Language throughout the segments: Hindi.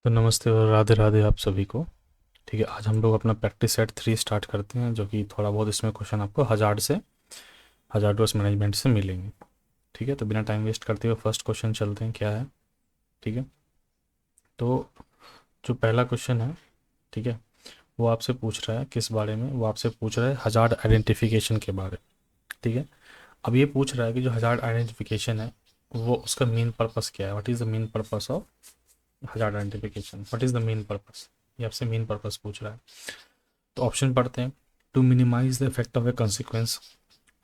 तो नमस्ते और राधे राधे आप सभी को। ठीक है, आज हम लोग अपना प्रैक्टिस सेट 3 स्टार्ट करते हैं, जो कि थोड़ा बहुत इसमें क्वेश्चन आपको हज़ार डोज मैनेजमेंट से मिलेंगे। ठीक है, तो बिना टाइम वेस्ट करते हुए फर्स्ट क्वेश्चन चलते हैं क्या है। ठीक है, तो जो पहला क्वेश्चन है, ठीक है, वो आपसे पूछ रहा है किस बारे में, वो आपसे पूछ रहा है हज़ार्ड आइडेंटिफिकेशन के बारे में। ठीक है, अब ये पूछ रहा है कि जो हज़ार्ड आइडेंटिफिकेशन है वो उसका मेन पर्पस क्या है, what is the main purpose of hazard identification, what is the main purpose, ये आपसे मेन पर्पस पूछ रहा है। तो ऑप्शन पढ़ते हैं। To minimise the effect of a consequence,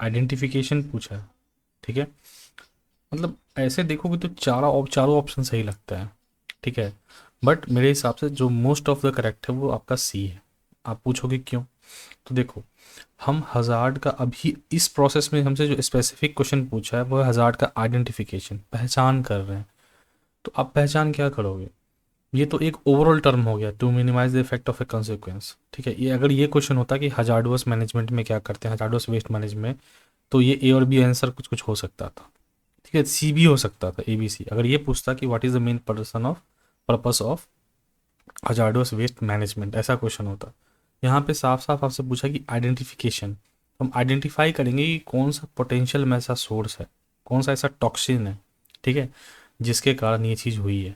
identification पूछा है। ठीक है, मतलब ऐसे देखोगे तो चारों ऑप्शन सही लगता है। ठीक है, बट मेरे हिसाब से जो मोस्ट ऑफ द करेक्ट है वो आपका सी है। आप पूछोगे क्यों, तो देखो, हम हज़ार्ड का अभी इस प्रोसेस में हमसे जो स्पेसिफिक क्वेश्चन पूछा है वो है हज़ार्ड का आइडेंटिफिकेशन, पहचान कर रहे हैं। तो आप पहचान क्या करोगे, ये तो एक ओवरऑल टर्म हो गया, to minimise the effect of a consequence. ठीक है, ये अगर ये क्वेश्चन होता कि हजार्डवस मैनेजमेंट में क्या करते हैं, हजार्डवस वेस्ट मैनेजमेंट, तो ये ए और बी आंसर कुछ कुछ हो सकता था। ठीक है, सी भी हो सकता था, ए बी सी। अगर ये पूछता कि what is the main purpose of hazardous waste management, ऐसा क्वेश्चन होता। यहाँ पे साफ साफ आपसे पूछा कि आइडेंटिफिकेशन, हम आइडेंटिफाई करेंगे कि कौन सा पोटेंशियल में ऐसा सोर्स है, कौन सा ऐसा टॉक्सिन है, ठीक है, जिसके कारण ये चीज़ हुई है।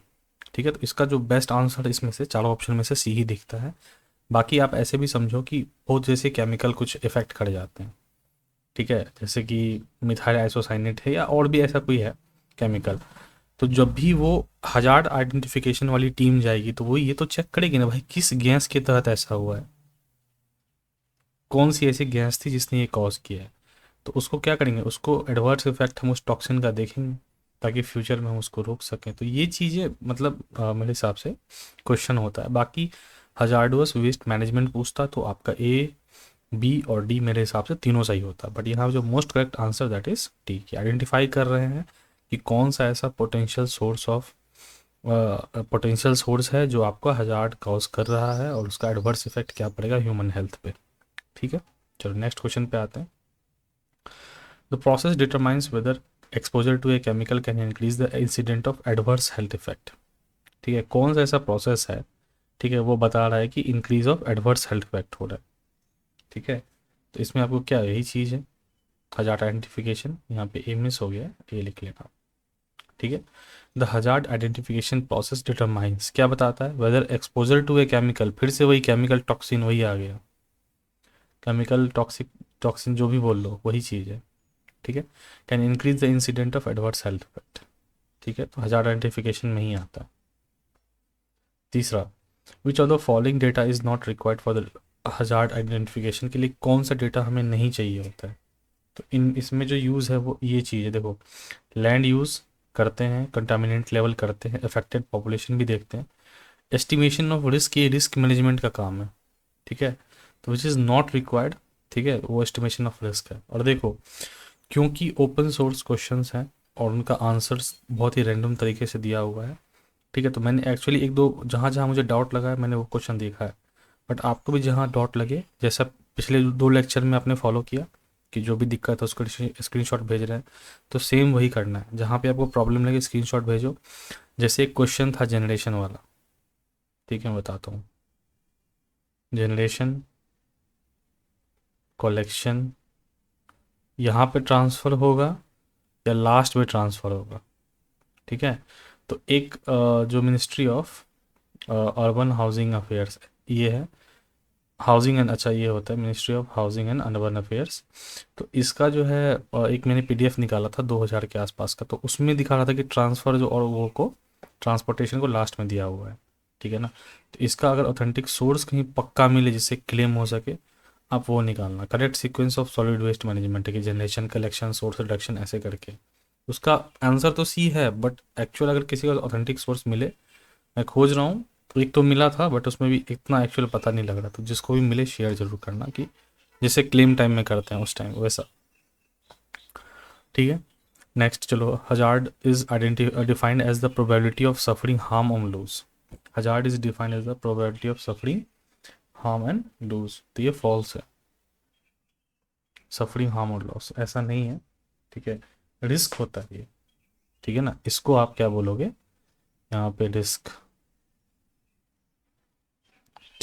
ठीक है, तो इसका जो बेस्ट आंसर इसमें से चारों ऑप्शन में से सी ही दिखता है। बाकी आप ऐसे भी समझो कि बहुत जैसे केमिकल कुछ इफेक्ट कर जाते हैं। ठीक है, जैसे कि मिथाइल आइसोसाइनेट है या और भी ऐसा कोई है केमिकल, तो जब भी वो हजार्ड आइडेंटिफिकेशन वाली टीम जाएगी तो वो ये तो चेक करेगी ना भाई, किस गैस के तहत ऐसा हुआ है, कौन सी ऐसी गैस थी जिसने ये कॉज किया है। तो उसको क्या करेंगे, उसको एडवर्स इफेक्ट हम उस टॉक्सिन का देखेंगे ताकि फ्यूचर में हम उसको रोक सकें। तो ये चीज़ें मतलब मेरे हिसाब से क्वेश्चन होता है। बाकी हजार्डवस वेस्ट मैनेजमेंट पूछता तो आपका ए बी और डी मेरे हिसाब से तीनों सही होता, बट यहाँ जो most correct answer that is D, कि आइडेंटिफाई कर रहे हैं कि कौन सा ऐसा पोटेंशियल सोर्स है जो आपका हजार्ड कॉज कर रहा है और उसका एडवर्स इफेक्ट क्या पड़ेगा ह्यूमन हेल्थ पे। ठीक है, चलो नेक्स्ट क्वेश्चन पे आते हैं। The process determines whether exposure to a chemical can increase the incident of adverse health effect. ठीक है, कौन सा ऐसा प्रोसेस है, ठीक है, वो बता रहा है कि increase of adverse health effect हो रहा है। ठीक है, तो इसमें आपको क्या यही चीज़ है, हजार्ड आइडेंटिफिकेशन, यहाँ पे ए मिस हो गया है, ए लिख लेना। ठीक है, the hazard identification process determines क्या बताता है, whether exposure to a chemical, फिर से वही केमिकल टॉक्सिन, वही आ गया, केमिकल टॉक्सिक टॉक्सिन जो भी बोल लो वही चीज़ है। ठीक है, can increase the incident of adverse health effect. ठीक है, तो हजार्ड आइडेंटिफिकेशन में ही आता है। तीसरा, विच of the following data is not required for the hazard identification, के लिए कौन सा डेटा हमें नहीं चाहिए होता है। तो इन इसमें जो यूज़ है वो ये चीज़ है, देखो, लैंड यूज़ करते हैं, कंटामिनेंट लेवल करते हैं, अफेक्टेड पॉपुलेशन भी देखते हैं, एस्टिमेशन ऑफ रिस्क, ये रिस्क मैनेजमेंट का काम है। ठीक है, तो विच इज़ नॉट रिक्वायर्ड, ठीक है, वो एस्टिमेशन ऑफ रिस्क है। और देखो, क्योंकि ओपन सोर्स क्वेश्चंस हैं और उनका आंसर्स बहुत ही रैंडम तरीके से दिया हुआ है। ठीक है, तो मैंने एक्चुअली एक दो जहाँ जहाँ मुझे डाउट लगा है मैंने वो क्वेश्चन देखा है, बट आपको भी जहाँ डाउट लगे, जैसा पिछले 2 लेक्चर में आपने फॉलो किया कि जो भी दिक्कत है उसको स्क्रीनशॉट भेज रहे हैं, तो सेम वही करना है, जहाँ पे आपको प्रॉब्लम लगे स्क्रीनशॉट भेजो। जैसे एक क्वेश्चन था जनरेशन वाला, ठीक है, मैं बताता हूँ। जनरेशन, कलेक्शन, यहाँ पे ट्रांसफ़र होगा या लास्ट में ट्रांसफ़र होगा। ठीक है, तो एक जो ministry of urban housing affairs, ये है हाउसिंग एंड, अच्छा ये होता है ministry of housing and urban affairs. तो इसका जो है एक मैंने पीडीएफ निकाला था 2000 के आसपास का, तो उसमें दिखा रहा था कि ट्रांसफ़र जो और वो को ट्रांसपोर्टेशन को लास्ट में दिया हुआ है। ठीक है ना, तो इसका अगर ऑथेंटिक सोर्स कहीं पक्का मिले जिससे क्लेम हो सके, आप वो निकालना, correct sequence of solid waste management है कि जनरेशन, कलेक्शन, सोर्स रिडक्शन, ऐसे करके। उसका आंसर तो सी है, बट एक्चुअल अगर किसी का ऑथेंटिक सोर्स मिले, मैं खोज रहा हूँ, तो एक तो मिला था बट उसमें भी इतना एक्चुअल पता नहीं लग रहा, तो जिसको भी मिले शेयर जरूर करना, कि जैसे क्लेम टाइम में करते हैं उस टाइम वैसा। ठीक है, नेक्स्ट चलो, hazard is defined as the probability of suffering harm और loss. Hazard is defined as the probability of suffering harm and loss, तो ये फॉल्स है, सफरिंग हार्म और लॉस ऐसा नहीं है। ठीक है, रिस्क होता है ये। ठीक है ना, इसको आप क्या बोलोगे यहाँ पे, रिस्क,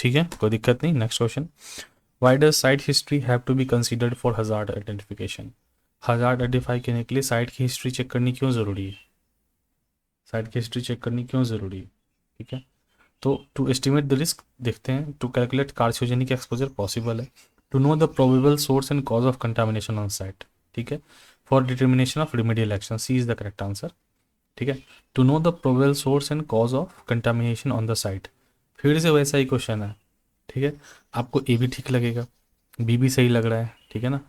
ठीक है, कोई दिक्कत नहीं। Next question, why does site history have to be considered for hazard identification? Hazard identify करने के लिए साइट की हिस्ट्री चेक करनी क्यों ज़रूरी है? साइट की हिस्ट्री चेक करनी क्यों ज़रूरी है? ठीक है, तो टू एस्टिमेट द रिस्क देखते हैं, to calculate carcinogenic exposure possible है, to know the probable source and cause of contamination on site, ठीक है, for determination of remedial action, C is the correct answer. ठीक है, to know the probable source and cause of contamination on the site, फिर से वैसा ही क्वेश्चन है। ठीक है, आपको ए भी ठीक लगेगा, बी भी सही लग रहा है, ठीक है ना,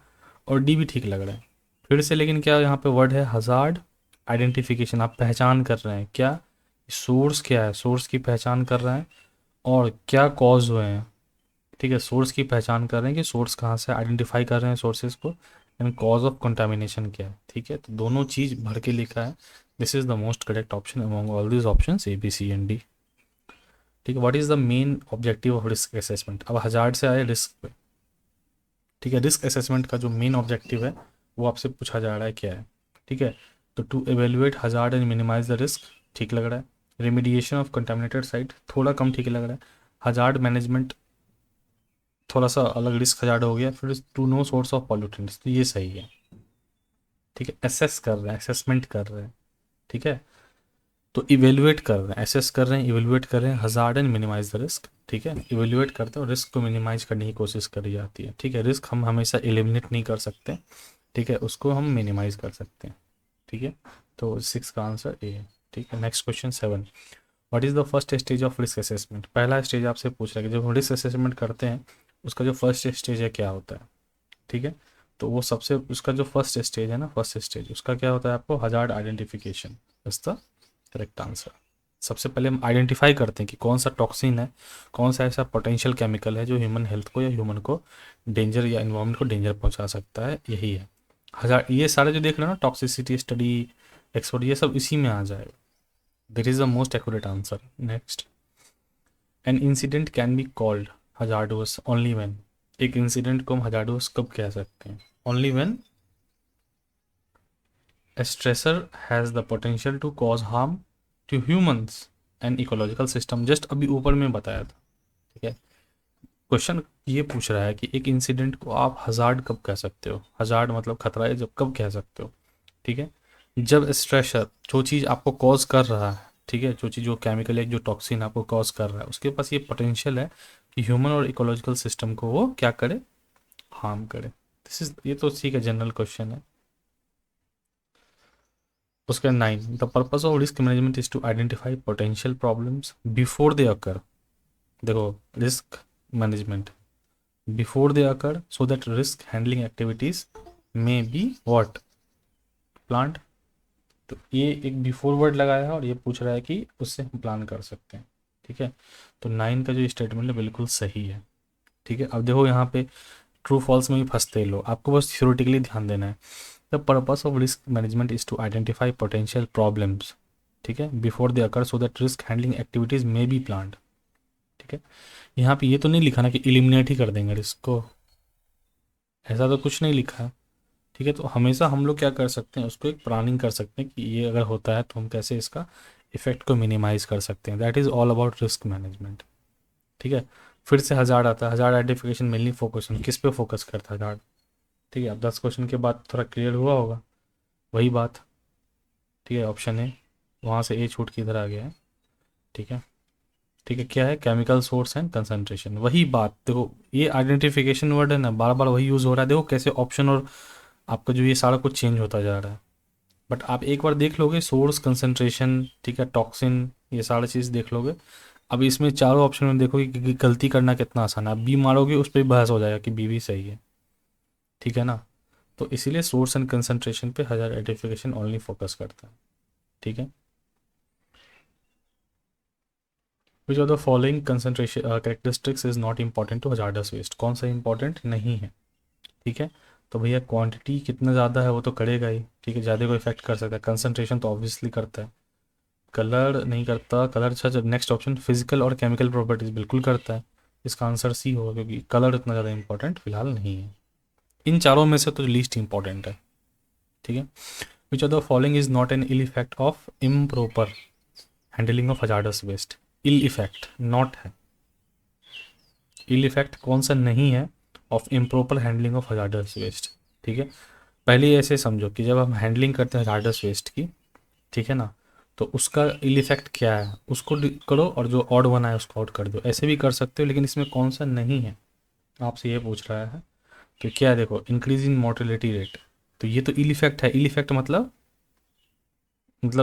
और डी भी ठीक लग रहा है फिर से, लेकिन क्या यहाँ पे वर्ड है हजार्ड आइडेंटिफिकेशन, आप पहचान कर रहे हैं क्या, सोर्स क्या है, सोर्स की पहचान कर रहे हैं और क्या कॉज हुए हैं। ठीक है, सोर्स की पहचान कर रहे हैं कि सोर्स कहाँ से, आइडेंटिफाई कर रहे हैं सोर्सेज को, एंड कॉज ऑफ कंटामिनेशन क्या है। ठीक है, तो दोनों चीज़ भर के लिखा है। This is the most correct option among all these option A B C and D. ठीक है, what is the main objective of risk assessment? अब हजार्ड से आए रिस्क पे। ठीक है, रिस्क असेसमेंट का जो मेन ऑब्जेक्टिव है वो आपसे पूछा जा रहा है क्या है। ठीक है, तो to evaluate hazard and minimise the risk, ठीक लग रहा है। रेमिडिएशन ऑफ कंटामिनेटेड साइट, थोड़ा कम ठीक लग रहा है। हजार्ड मैनेजमेंट, थोड़ा सा अलग रिस्क हजार्ड हो गया। फिर to know source of pollutants, तो ये सही है। ठीक है, असेस कर रहे हैं, असेसमेंट कर रहे हैं। ठीक है, तो इवेल्युएट कर रहे हैं, असेस कर रहे हैं, इवेल्युएट कर रहे हैं, hazard and minimise the risk. ठीक है, इवेल्युएट करते हैं और रिस्क को मिनिमाइज करने की कोशिश करी जाती है। ठीक है, रिस्क हम हमेशा एलिमिनेट नहीं कर सकते, ठीक है, उसको हम मिनिमाइज कर सकते हैं। ठीक है, तो 6 का आंसर ए है। ठीक है, next question 7, what is the first stage of risk assessment? पहला स्टेज आपसे पूछ रहा है कि जब हम रिस्क असेसमेंट करते हैं उसका जो फर्स्ट स्टेज है क्या होता है। ठीक है, तो वो सबसे उसका जो फर्स्ट स्टेज है ना, फर्स्ट स्टेज उसका क्या होता है आपको, hazard identification is the correct answer. सबसे पहले हम आइडेंटिफाई करते हैं कि कौन सा टॉक्सिन है, कौन सा ऐसा पोटेंशियल केमिकल है जो ह्यूमन हेल्थ को या ह्यूमन को डेंजर या इन्वायरमेंट को डेंजर पहुंचा सकता है, यही है हजार। ये सारे जो देख रहे हो ना, टॉक्सिसिटी स्टडी, एक्सपर्ट, ये सब इसी में आ जाएगा। That is the most accurate answer. Next, an incident can be called hazardous only when, एक इंसिडेंट को हम हजार्डोस कब कह सकते हैं? Only when a stressor has the potential to cause harm to humans and ecological system, just अभी ऊपर में बताया था। ठीक है, क्वेश्चन ये पूछ रहा है कि एक इंसिडेंट को आप हजार्ड कब कह सकते हो, हजार्ड मतलब खतरा है, जब कब कह सकते हो? ठीक है, जब स्ट्रेसर, जो चीज़ आपको कॉज कर रहा है, ठीक है, जो चीज़, जो केमिकल है, जो टॉक्सिन आपको कॉज कर रहा है, उसके पास ये पोटेंशियल है कि ह्यूमन और इकोलॉजिकल सिस्टम को वो क्या करे, हार्म करे। दिस इज, ये तो ठीक है, जनरल क्वेश्चन है। उसका 9, the purpose of risk management is to identify potential problems before they occur. देखो, risk management before they occur so that risk handling activities में बी व्हाट, प्लांट। तो ये एक बिफोर वर्ड लगाया है और ये पूछ रहा है कि उससे हम प्लान कर सकते हैं। ठीक है, तो 9 का जो स्टेटमेंट है बिल्कुल सही है। ठीक है, अब देखो यहाँ पे ट्रू फॉल्स में भी फंसते हैं लोग, आपको बस थ्योरेटिकली ध्यान देना है। The purpose of risk management is to identify potential problems, ठीक है, before they occur so that risk handling activities में बी प्लान्ड। ठीक है, यहाँ पे ये तो नहीं लिखा ना कि इलिमिनेट ही कर देंगे रिस्क को, ऐसा तो कुछ नहीं लिखा है। ठीक है, तो हमेशा हम लोग क्या कर सकते हैं, उसको एक प्लानिंग कर सकते हैं कि ये अगर होता है तो हम कैसे इसका इफेक्ट को मिनिमाइज कर सकते हैं। That is all about risk management. ठीक है, फिर से हजार्ड आता है, हजार्ड आइडेंटिफिकेशन मेनली फोकस किस पे फोकस करता है हजार्ड। ठीक है, अब 10 क्वेश्चन के बाद थोड़ा क्लियर हुआ होगा वही बात। ठीक है, ऑप्शन है, वहाँ से ए छूट के इधर आ गया है। ठीक है, ठीक है, क्या है, केमिकल सोर्स एंड कंसंट्रेशन, वही बात। देखो ये आइडेंटिफिकेशन वर्ड है ना, बार बार वही यूज़ हो रहा है। देखो कैसे ऑप्शन और आपका जो ये सारा कुछ चेंज होता जा रहा है, बट आप एक बार देख लोगे सोर्स, कंसंट्रेशन, ठीक है, टॉक्सिन, ये सारा चीज़ देख लोगे। अब इसमें चारों ऑप्शन में देखोगे कि गलती करना कितना आसान है। आप बी मारोगे उस पर भी बहस हो जाएगा कि बी भी सही है। ठीक है ना, तो इसीलिए सोर्स एंड कंसंट्रेशन पे हजार्ड आइडेंटिफिकेशन ओनली फोकस करता है। ठीक है, which of the following concentration characteristics is not important to hazardous waste, कौन सा इंपॉर्टेंट नहीं है? ठीक है, तो भैया क्वांटिटी कितना ज़्यादा है वो तो करेगा ही। ठीक है, ज़्यादा को इफेक्ट कर सकता है, कंसंट्रेशन तो ऑब्वियसली करता है, कलर नहीं करता। कलर, अच्छा जब नेक्स्ट ऑप्शन फिजिकल और केमिकल प्रॉपर्टीज बिल्कुल करता है। इसका आंसर सी होगा क्योंकि कलर इतना ज़्यादा इंपॉर्टेंट फिलहाल नहीं है। इन चारों में से तो लीस्ट इंपॉर्टेंट है। ठीक है, which of the following is not an ill effect of improper handling of hazardous waste, ill effect not है। इल इफेक्ट कौन सा नहीं है of improper handling of hazardous waste. ठीक है, पहले ऐसे समझो कि जब हम हैंडलिंग करते हैं हजार्डस वेस्ट की, ठीक है ना, तो उसका इल इफेक्ट क्या है उसको करो, और जो ऑड वन है उसको आउट कर दो। ऐसे भी कर सकते हो, लेकिन इसमें कौन सा नहीं है आपसे ये पूछ रहा है। तो क्या है, देखो, इंक्रीज इन मोर्टेलिटी रेट, तो ये तो इल इफेक्ट है। इल इफेक्ट मतलब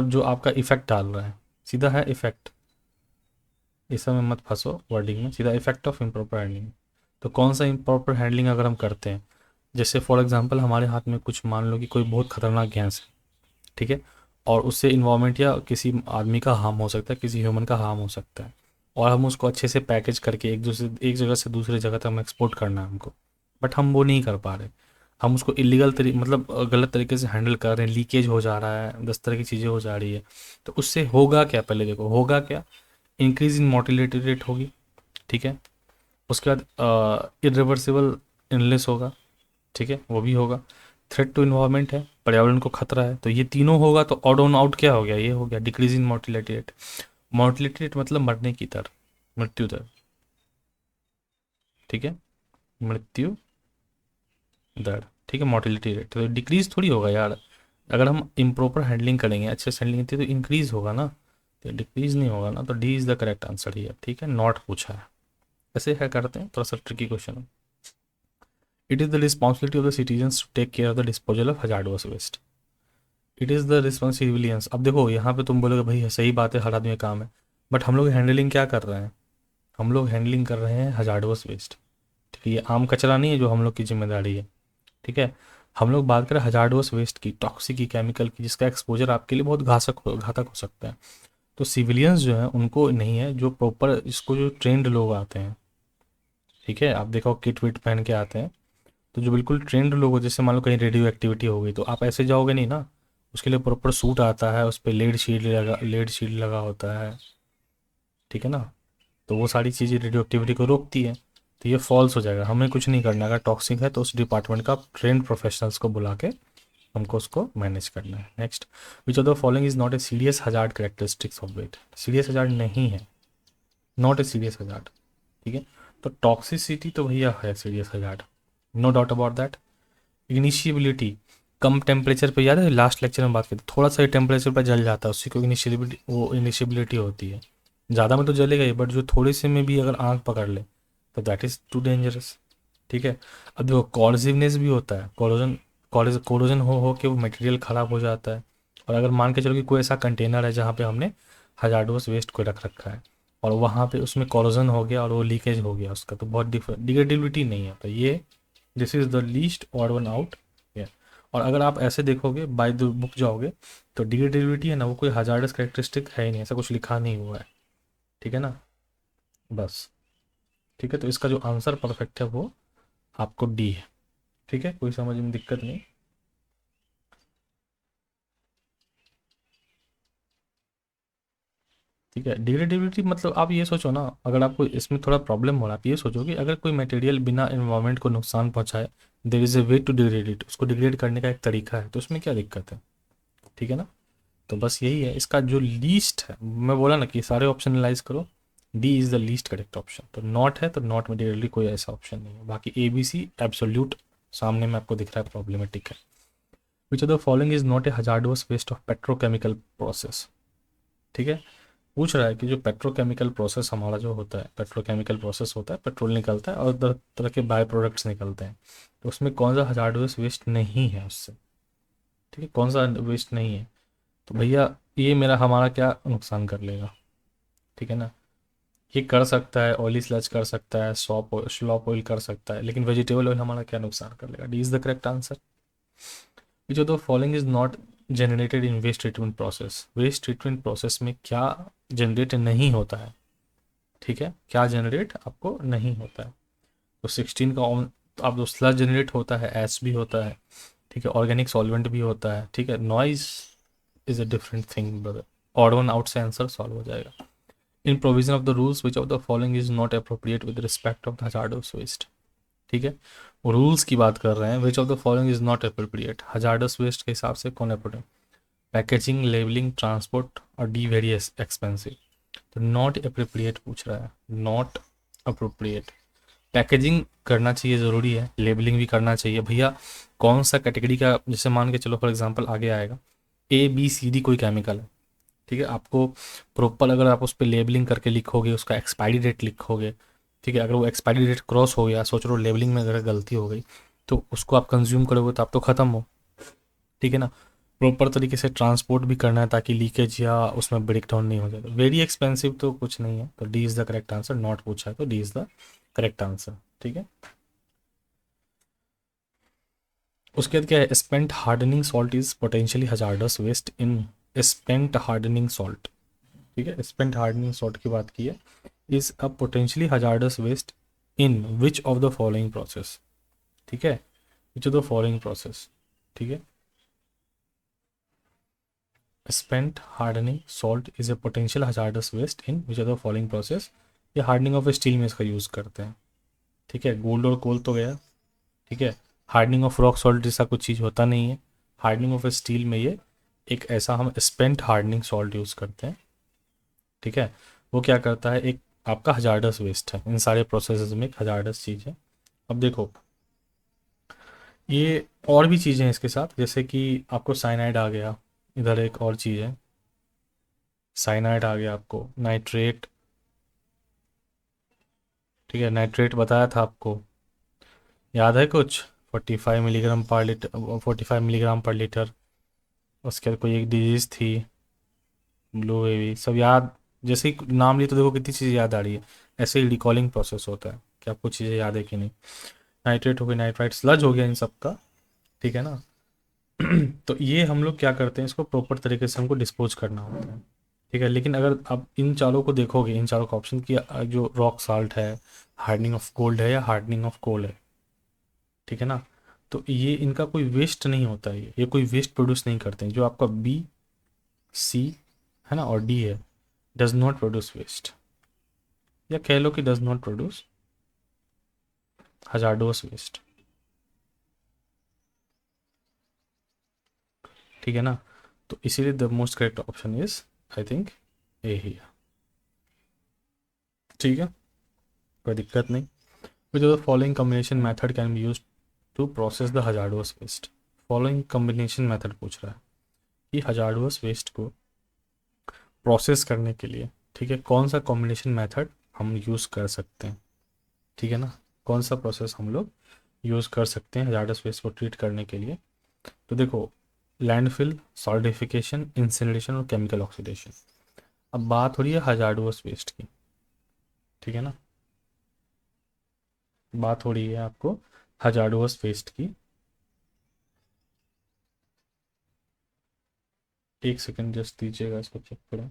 जो आपका इफेक्ट डाल रहा है, सीधा है इफेक्ट। इस समय मत फंसो वर्डिंग में, सीधा इफेक्ट ऑफ इम्प्रॉपर हैंडलिंग। तो कौन सा इम्प्रॉपर हैंडलिंग अगर हम करते हैं, जैसे फॉर एग्जांपल हमारे हाथ में कुछ, मान लो कि कोई बहुत खतरनाक गैस है, ठीक है, और उससे इन्वायरमेंट या किसी आदमी का हार्म हो सकता है, किसी ह्यूमन का हार्म हो सकता है, और हम उसको अच्छे से पैकेज करके एक जगह से दूसरी जगह तक हम एक्सपोर्ट करना है हमको, बट हम वो नहीं कर पा रहे। हम उसको इलीगल मतलब गलत तरीके से हैंडल कर रहे हैं, लीकेज हो जा रहा है, 10 तरह की चीज़ें हो जा रही है। तो उससे होगा क्या, पहले देखो होगा क्या, इंक्रीज इन मोर्टिलिटी रेट होगी, ठीक है। उसके बाद इरिवर्सिबल इलनेस होगा, ठीक है, वो भी होगा। थ्रेट टू इन्वायरमेंट है, पर्यावरण को खतरा है, तो ये तीनों होगा। तो ऑड ऑन आउट क्या हो गया, ये हो गया decrease in mortality rate. Mortality rate मतलब मरने की दर, मृत्यु दर, ठीक है, मृत्यु दर, ठीक है, मोर्टिलिटी रेट। तो डिक्रीज थोड़ी होगा यार, अगर हम इम्प्रॉपर हैंडलिंग करेंगे, अच्छे से हैंडलिंग तो इंक्रीज होगा ना, तो डिक्रीज नहीं होगा ना। तो D is the correct answer ही है, ठीक है। नॉट पूछा है, ऐसे है करते हैं, थोड़ा सा ट्रिकी क्वेश्चन है। It is the responsibility of the citizens to take care of the disposal of hazardous waste. It is the responsibilities. अब देखो यहाँ पे तुम बोलोगे भाई सही बात है, हर आदमी का काम है, बट हम लोग हैंडलिंग क्या कर रहे हैं, हम लोग हैंडलिंग कर रहे हैं हजार्डस वेस्ट, ठीक है। ये आम कचरा नहीं है जो हम लोग की जिम्मेदारी है, ठीक है। हम लोग बात करें हजार्डस वेस्ट की, टॉक्सिक की, केमिकल की, जिसका एक्सपोजर आपके लिए बहुत घातक हो सकता है। तो सिविलियंस जो है उनको नहीं है, जो प्रॉपर इसको जो ट्रेंड लोग आते हैं, ठीक है, आप देखो किट विट पहन के आते हैं, तो जो बिल्कुल ट्रेंड लोग हो, जैसे मान लो कहीं रेडियो एक्टिविटी हो गई, तो आप ऐसे जाओगे नहीं ना, उसके लिए प्रॉपर सूट आता है, उस पर लेड शील्ड लगा होता है, ठीक है ना। तो वो सारी चीज़ें रेडियो एक्टिविटी को रोकती है। तो ये फॉल्स हो जाएगा, हमें कुछ नहीं करना। अगर टॉक्सिक है तो उस डिपार्टमेंट का ट्रेंड प्रोफेशनल्स को बुला के हमको उसको मैनेज करना है। Next, which of the following is not a serious hazard characteristics of wet. Serious hazard नहीं है, नॉट ए सीरियस हजार्ड, ठीक है। तो टॉक्सिसिटी तो भैया है serious hazard, no doubt about that. Ignitability, कम टेम्परेचर पे, याद है लास्ट लेक्चर में बात की थी, थोड़ा सा टेम्परेचर पर जल जाता है, उसी को इनिशियबिलिटी होती है। ज़्यादा में तो जलेगा ही, बट जो थोड़े से में भी अगर आँख पकड़ ले तो दैट इज़ टू डेंजरस, ठीक है। अब देखो कॉर्सिवनेस भी होता है, कोरोजन हो के वो मटेरियल ख़राब हो जाता है। और अगर मान के चलो कि कोई ऐसा कंटेनर है जहाँ पे हमने हजार्डोस वेस्ट को रख रखा है, और वहाँ पे उसमें कोरोजन हो गया और वो लीकेज हो गया उसका, तो बहुत डिग्रेडेबिलिटी नहीं है। तो ये this is the least odd one out. और अगर आप ऐसे देखोगे बाय द बुक जाओगे, तो डिग्रेडेबिलिटी है ना, वो कोई हजार्डस कैरेक्टरिस्टिक है ही नहीं, ऐसा कुछ लिखा नहीं हुआ है, ठीक है ना, बस, ठीक है। तो इसका जो आंसर परफेक्ट है वो आपको डी है, ठीक है, कोई समझ में दिक्कत नहीं। ठीक है, डिग्रेडेबिलिटी मतलब आप ये सोचो ना, अगर आपको इसमें थोड़ा प्रॉब्लम हो रहा है, आप ये सोचो कि अगर कोई मटेरियल बिना इन्वायरमेंट को नुकसान पहुंचाए, there is a way to degrade it, उसको डिग्रेड करने का एक तरीका है, तो उसमें क्या दिक्कत है, ठीक है ना। तो बस यही है, इसका जो लीस्ट है, मैं बोला ना कि सारे ऑप्शन एनालाइज करो, D is the least correct option. तो नॉट है, तो नॉट में डायरेक्टली कोई ऐसा ऑप्शन नहीं है। बाकी ए बी सी एब्सोल्यूट सामने में आपको दिख रहा है, प्रॉब्लमेटिक है। Which of the following is not a hazardous waste of petrochemical process, ठीक है। पूछ रहा है कि जो पेट्रोकेमिकल प्रोसेस हमारा जो होता है, पेट्रोकेमिकल प्रोसेस होता है, पेट्रोल निकलता है और तरह तरह के बाय प्रोडक्ट्स निकलते हैं, तो उसमें कौन सा हजार्डस वेस्ट नहीं है उससे, ठीक है, कौन सा वेस्ट नहीं है। तो भैया ये मेरा हमारा क्या नुकसान कर लेगा, ठीक है ना। ये कर सकता है, ऑयली स्लज कर सकता है, स्लॉप ऑयल कर सकता है, लेकिन वेजिटेबल ऑयल हमारा क्या नुकसान कर लेगा। D is the correct answer. Which of the following is not generated in waste treatment process. Waste treatment process में क्या जनरेट नहीं होता है, ठीक है, क्या जनरेट आपको नहीं होता है। तो 16 का तो आप, जो स्लज जनरेट होता है, एस भी होता है, ठीक है, ऑर्गेनिक सॉल्वेंट भी होता है, ठीक है। Noise is a different thing brother. Odd one out से आंसर सॉल्व हो जाएगा। In provision of the rules which of the following is not appropriate with respect of the hazardous waste, ठीक है, वो रूल्स की बात कर रहे हैं। Which of the following is not appropriate, hazardous waste के हिसाब से कौन अप्रोप्रिएट, पैकेजिंग, लेबलिंग, ट्रांसपोर्ट, और डी वेरी एक्सपेंसिव। तो नॉट अप्रोप्रिएट पूछ रहा है, नॉट अप्रोप्रिएट। पैकेजिंग करना चाहिए, ज़रूरी है, लेबलिंग भी करना चाहिए भैया। कौन सा कैटेगरी का, जैसे मान के चलो फॉर एग्जांपल आगे आएगा ABCD कोई केमिकल है, ठीक है, आपको प्रॉपर अगर आप उस पर लेबलिंग करके लिखोगे, उसका एक्सपायरी डेट लिखोगे, ठीक है, अगर वो एक्सपायरी डेट क्रॉस हो गया, सोच लो लेबलिंग में अगर गलती हो गई, तो उसको आप कंज्यूम करोगे तो आप तो ख़त्म हो, ठीक है ना। प्रॉपर तरीके से ट्रांसपोर्ट भी करना है ताकि लीकेज या उसमें ब्रेक डाउन नहीं हो जाए। वेरी एक्सपेंसिव तो कुछ नहीं है, तो D is the correct answer, not पूछा है तो D is the correct answer, ठीक है। उसके बाद क्या है, spent hardening salt is potentially hazardous waste in spent hardening salt, ठीक है, स्पेंट हार्डनिंग सॉल्ट की बात की है, is a potentially hazardous waste in which of the following process, ठीक है, which of the following process, ठीक है। Spent hardening salt is a potential hazardous waste in which of the following process, ये हार्डनिंग ऑफ स्टील में इसका यूज़ करते हैं, ठीक है। गोल्ड और कोल तो गया, ठीक है। हार्डनिंग ऑफ रॉक सॉल्ट जैसा कुछ चीज़ होता नहीं है। हार्डनिंग ऑफ स्टील में ये एक ऐसा हम स्पेंट हार्डनिंग सॉल्ट यूज़ करते हैं, ठीक है। वो क्या करता है, एक आपका हजार्डस वेस्ट है, इन सारे प्रोसेसेस में एक हजार्डस चीज़ है। अब देखो, ये और भी चीज़ें हैं इसके साथ, जैसे कि आपको साइनाइड आ गया, इधर एक और चीज़ है, साइनाइड आ गया, आपको नाइट्रेट, ठीक है, नाइट्रेट बताया था आपको, याद है कुछ, 45 milligram per litre, 45 milligram per litre. उसके बाद कोई एक डिजीज़ थी, ब्लू बेबी, सब याद, जैसे ही नाम लिए तो देखो कितनी चीज़ें याद आ रही है। ऐसे ही रिकॉलिंग प्रोसेस होता है कि आपको चीज़ें याद है कि नहीं। नाइट्रेट हो गई, नाइट्राइट स्लज हो गया, इन सब का, ठीक है ना। तो ये हम लोग क्या करते हैं, इसको प्रॉपर तरीके से हमको डिस्पोज करना होता है, ठीक है। लेकिन अगर आप इन चारों को देखोगे, इन चारों का ऑप्शन की, जो रॉक साल्ट है, हार्डनिंग ऑफ गोल्ड है, या हार्डनिंग ऑफ कोल है, ठीक है ना, तो ये इनका कोई वेस्ट नहीं होता है, ये कोई वेस्ट प्रोड्यूस नहीं करते हैं। जो आपका B, C है ना और D है, डज नॉट प्रोड्यूस वेस्ट, या कह लो कि does not produce hazardous waste, ठीक है ना। तो इसीलिए the most correct option is, I think, A ही है, ठीक है, कोई दिक्कत नहीं। Which of the following combination method can be use to process the hazardous waste, following combination method पूछ रहा है कि हजार्डोस वेस्ट को प्रोसेस करने के लिए, ठीक है, कौन सा कॉम्बिनेशन मेथड हम यूज़ कर सकते हैं, ठीक है ना, कौन सा प्रोसेस हम लोग यूज़ कर सकते हैं हजार्डस वेस्ट को ट्रीट करने के लिए। तो देखो, लैंडफिल, सॉलिडिफिकेशन, इंसिनरेशन और केमिकल ऑक्सीडेशन। अब बात हो रही है हजार्डस वेस्ट की, ठीक है ना, बात हो रही है आपको हजार्डस वेस्ट की। एक सेकंड जस्ट दीजिएगा, इसको चेक करें।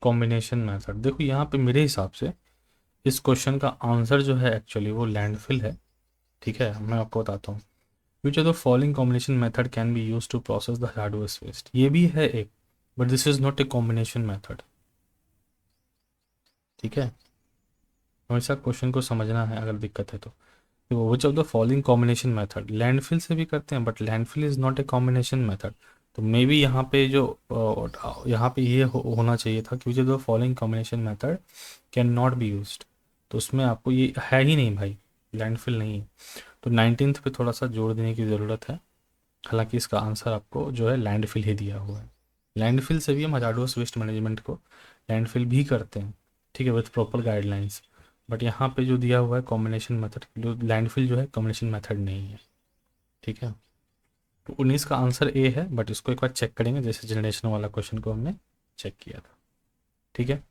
कॉम्बिनेशन मेथड, देखो यहाँ पे मेरे हिसाब से इस क्वेश्चन का आंसर जो है एक्चुअली वो लैंडफिल है, ठीक है। मैं आपको बताता हूँ, which of the following combination method can be use to process the hardware waste, ये भी है एक, but this is not a combination method, ठीक है। हमेशा क्वेश्चन को समझना है अगर दिक्कत है तो। विच of the following combination method, landfill से भी करते हैं but landfill is not a combination method, तो मे बी यहाँ पे जो यहाँ पे ये होना चाहिए था कि which of the following combination method can not be used, तो उसमें आपको ये है ही नहीं भाई, लैंडफिल नहीं है। तो 19th पे थोड़ा सा जोड़ देने की ज़रूरत है, हालांकि इसका आंसर आपको जो है लैंडफिल ही दिया हुआ है। लैंडफिल से भी हम हजार्डोस वेस्ट मैनेजमेंट को लैंडफिल भी करते हैं, ठीक है, विथ प्रॉपर गाइडलाइंस। बट यहाँ पे जो दिया हुआ है कॉम्बिनेशन मेथड, जो लैंडफिल जो है कॉम्बिनेशन मेथड नहीं है, ठीक है। तो 19 का आंसर ए है, बट इसको एक बार चेक करेंगे जैसे जनरेशन वाला क्वेश्चन को हमने चेक किया था, ठीक है।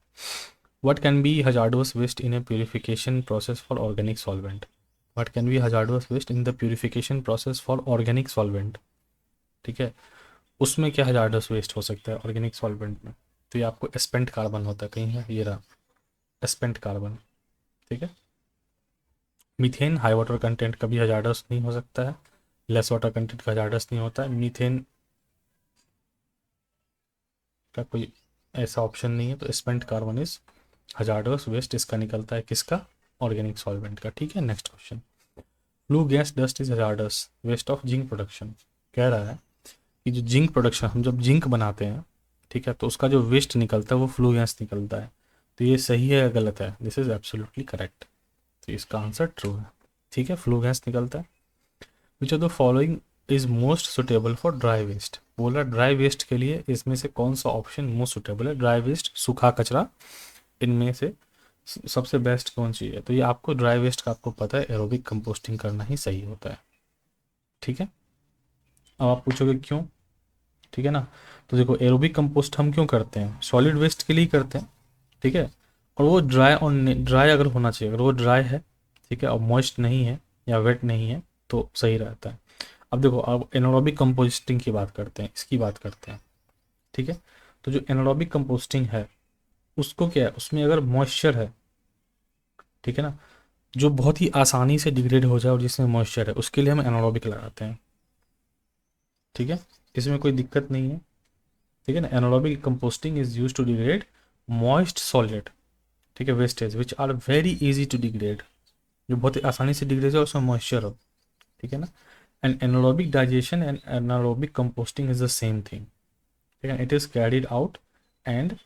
What can be hazardous waste in a purification process for organic solvent? What can be hazardous waste in the purification process for organic solvent? ठीक है, उसमें क्या hazardous waste हो सकता है ऑर्गेनिक सॉल्वेंट में, तो ये आपको स्पेंट कार्बन होता है, कहीं है ये रहा स्पेंट कार्बन, ठीक है। मीथेन हाई वाटर कंटेंट कभी hazardous नहीं हो सकता है, लेस वाटर कंटेंट का hazardous नहीं होता है। मीथेन का कोई ऐसा ऑप्शन नहीं है, तो spent carbon is hazardous waste, इसका निकलता है किसका, ऑर्गेनिक सॉल्वेंट का, ठीक है। Next question, flue gas dust is hazardous waste of zinc production. कह रहा है कि जो जिंक प्रोडक्शन, हम जब जिंक बनाते हैं, ठीक है, तो उसका जो वेस्ट निकलता है वो फ्लू गैस निकलता है। तो ये सही है या गलत है? This is absolutely correct. तो इसका आंसर ट्रू है। ठीक है, फ्लू गैस निकलता है। Which of the following is most suitable for dry waste. बोला ड्राई वेस्ट के लिए इसमें से कौन सा ऑप्शन मोस्ट सुटेबल है? ड्राई वेस्ट, सूखा कचरा, इनमें से सबसे बेस्ट कौन सी है? तो ये आपको ड्राई वेस्ट का आपको पता है, एरोबिक कंपोस्टिंग करना ही सही होता है। ठीक है, अब आप पूछोगे क्यों? ठीक है ना, तो देखो एरोबिक कंपोस्ट हम क्यों करते हैं? सॉलिड वेस्ट के लिए करते हैं, ठीक है, और वो ड्राई और ड्राई अगर होना चाहिए, अगर वो ड्राई है, ठीक है, और मॉइस्ट नहीं है या वेट नहीं है तो सही रहता है। अब देखो, अब एनारोबिक कंपोस्टिंग की बात करते हैं, इसकी बात करते हैं, ठीक है। तो जो एनारोबिक कंपोस्टिंग है उसको क्या है, उसमें अगर मॉइस्चर है, ठीक है ना, जो बहुत ही आसानी से डिग्रेड हो जाए और जिसमें मॉइस्चर है, उसके लिए हम एनारोबिक लगाते हैं। ठीक है, इसमें कोई दिक्कत नहीं है। ठीक है ना, anaerobic composting is use to degrade moist solid, ठीक है, wastage which are very easy to degrade, जो बहुत ही आसानी से डिग्रेड हो, उसमें मॉइस्चर हो। ठीक है ना, and anaerobic digestion and anaerobic composting is the same thing. ठीक है, it is carried out and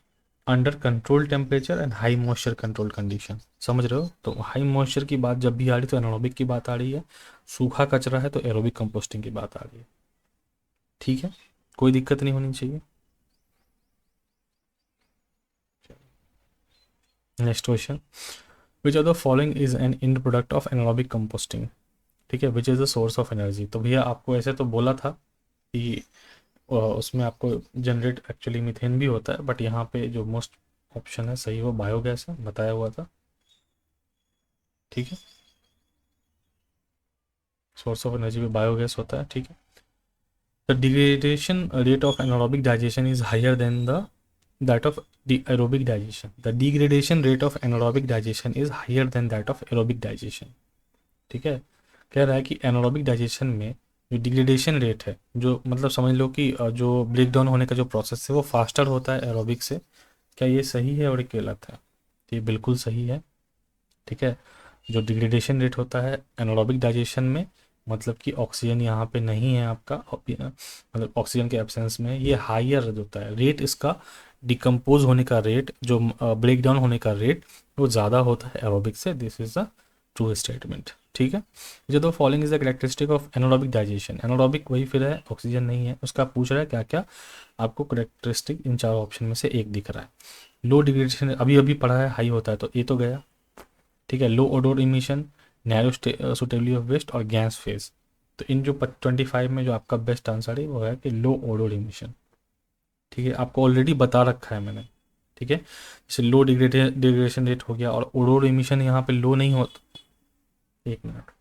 under control temperature and high moisture control condition. समझ रहे हो? तो हाई मॉइस्चर की बात जब भी आ रही तो एनारोबिक की बात आ रही है, सूखा कचरा है तो एरोबिक कंपोस्टिंग की बात आ रही है। ठीक है, कोई दिक्कत नहीं होनी चाहिए। Next question, which are the following is an end product of anaerobic composting. ठीक है, which is the source of energy. तो भैया आपको ऐसे तो बोला था कि उसमें आपको जनरेट एक्चुअली मीथेन भी होता है, बट यहाँ पे जो मोस्ट ऑप्शन है सही वो बायोगैस है, बताया हुआ था। ठीक है, सोर्स ऑफ एनर्जी में बायोगैस होता है। ठीक है, the degradation rate of anaerobic digestion is higher than the that of aerobic digestion. The degradation rate of anaerobic digestion is higher than that of aerobic digestion. ठीक है, कह रहा है कि एनारोबिक डाइजेशन में जो डिग्रेडेशन रेट है, जो मतलब समझ लो कि जो ब्रेक डाउन होने का जो प्रोसेस है वो फास्टर होता है एरोबिक से। क्या ये सही है और ये गलत है? ये बिल्कुल सही है। ठीक है, जो डिग्रेडेशन रेट होता है एनारोबिक डाइजेशन में, मतलब कि ऑक्सीजन यहाँ पे नहीं है आपका, मतलब ऑक्सीजन के एब्सेंस में ये हायर होता है रेट, इसका डिकम्पोज होने का रेट, जो ब्रेक डाउन होने का रेट वो ज़्यादा होता है एरोबिक से। This is the true statement. ठीक है, जो दो following is the characteristic of anaerobic digestion. Anaerobic वही फिर है, ऑक्सीजन नहीं है, उसका पूछ रहा है क्या क्या आपको कैरेक्टरिस्टिक इन चार ऑप्शन में से एक दिख रहा है। लो डिग्रेडेशन अभी अभी पढ़ा है, हाई होता है तो ये तो गया। ठीक है, low odour emission, narrow suitability of waste और गैस फेज। तो इन जो 25 में जो आपका बेस्ट आंसर है वो है कि लो ओडोर इमिशन। ठीक है, आपको ऑलरेडी बता रखा है मैंने। ठीक है, जैसे लो डिग्रेडेशन रेट हो गया और ओडोर इमिशन यहाँ पे लो नहीं होता। एक मिनट,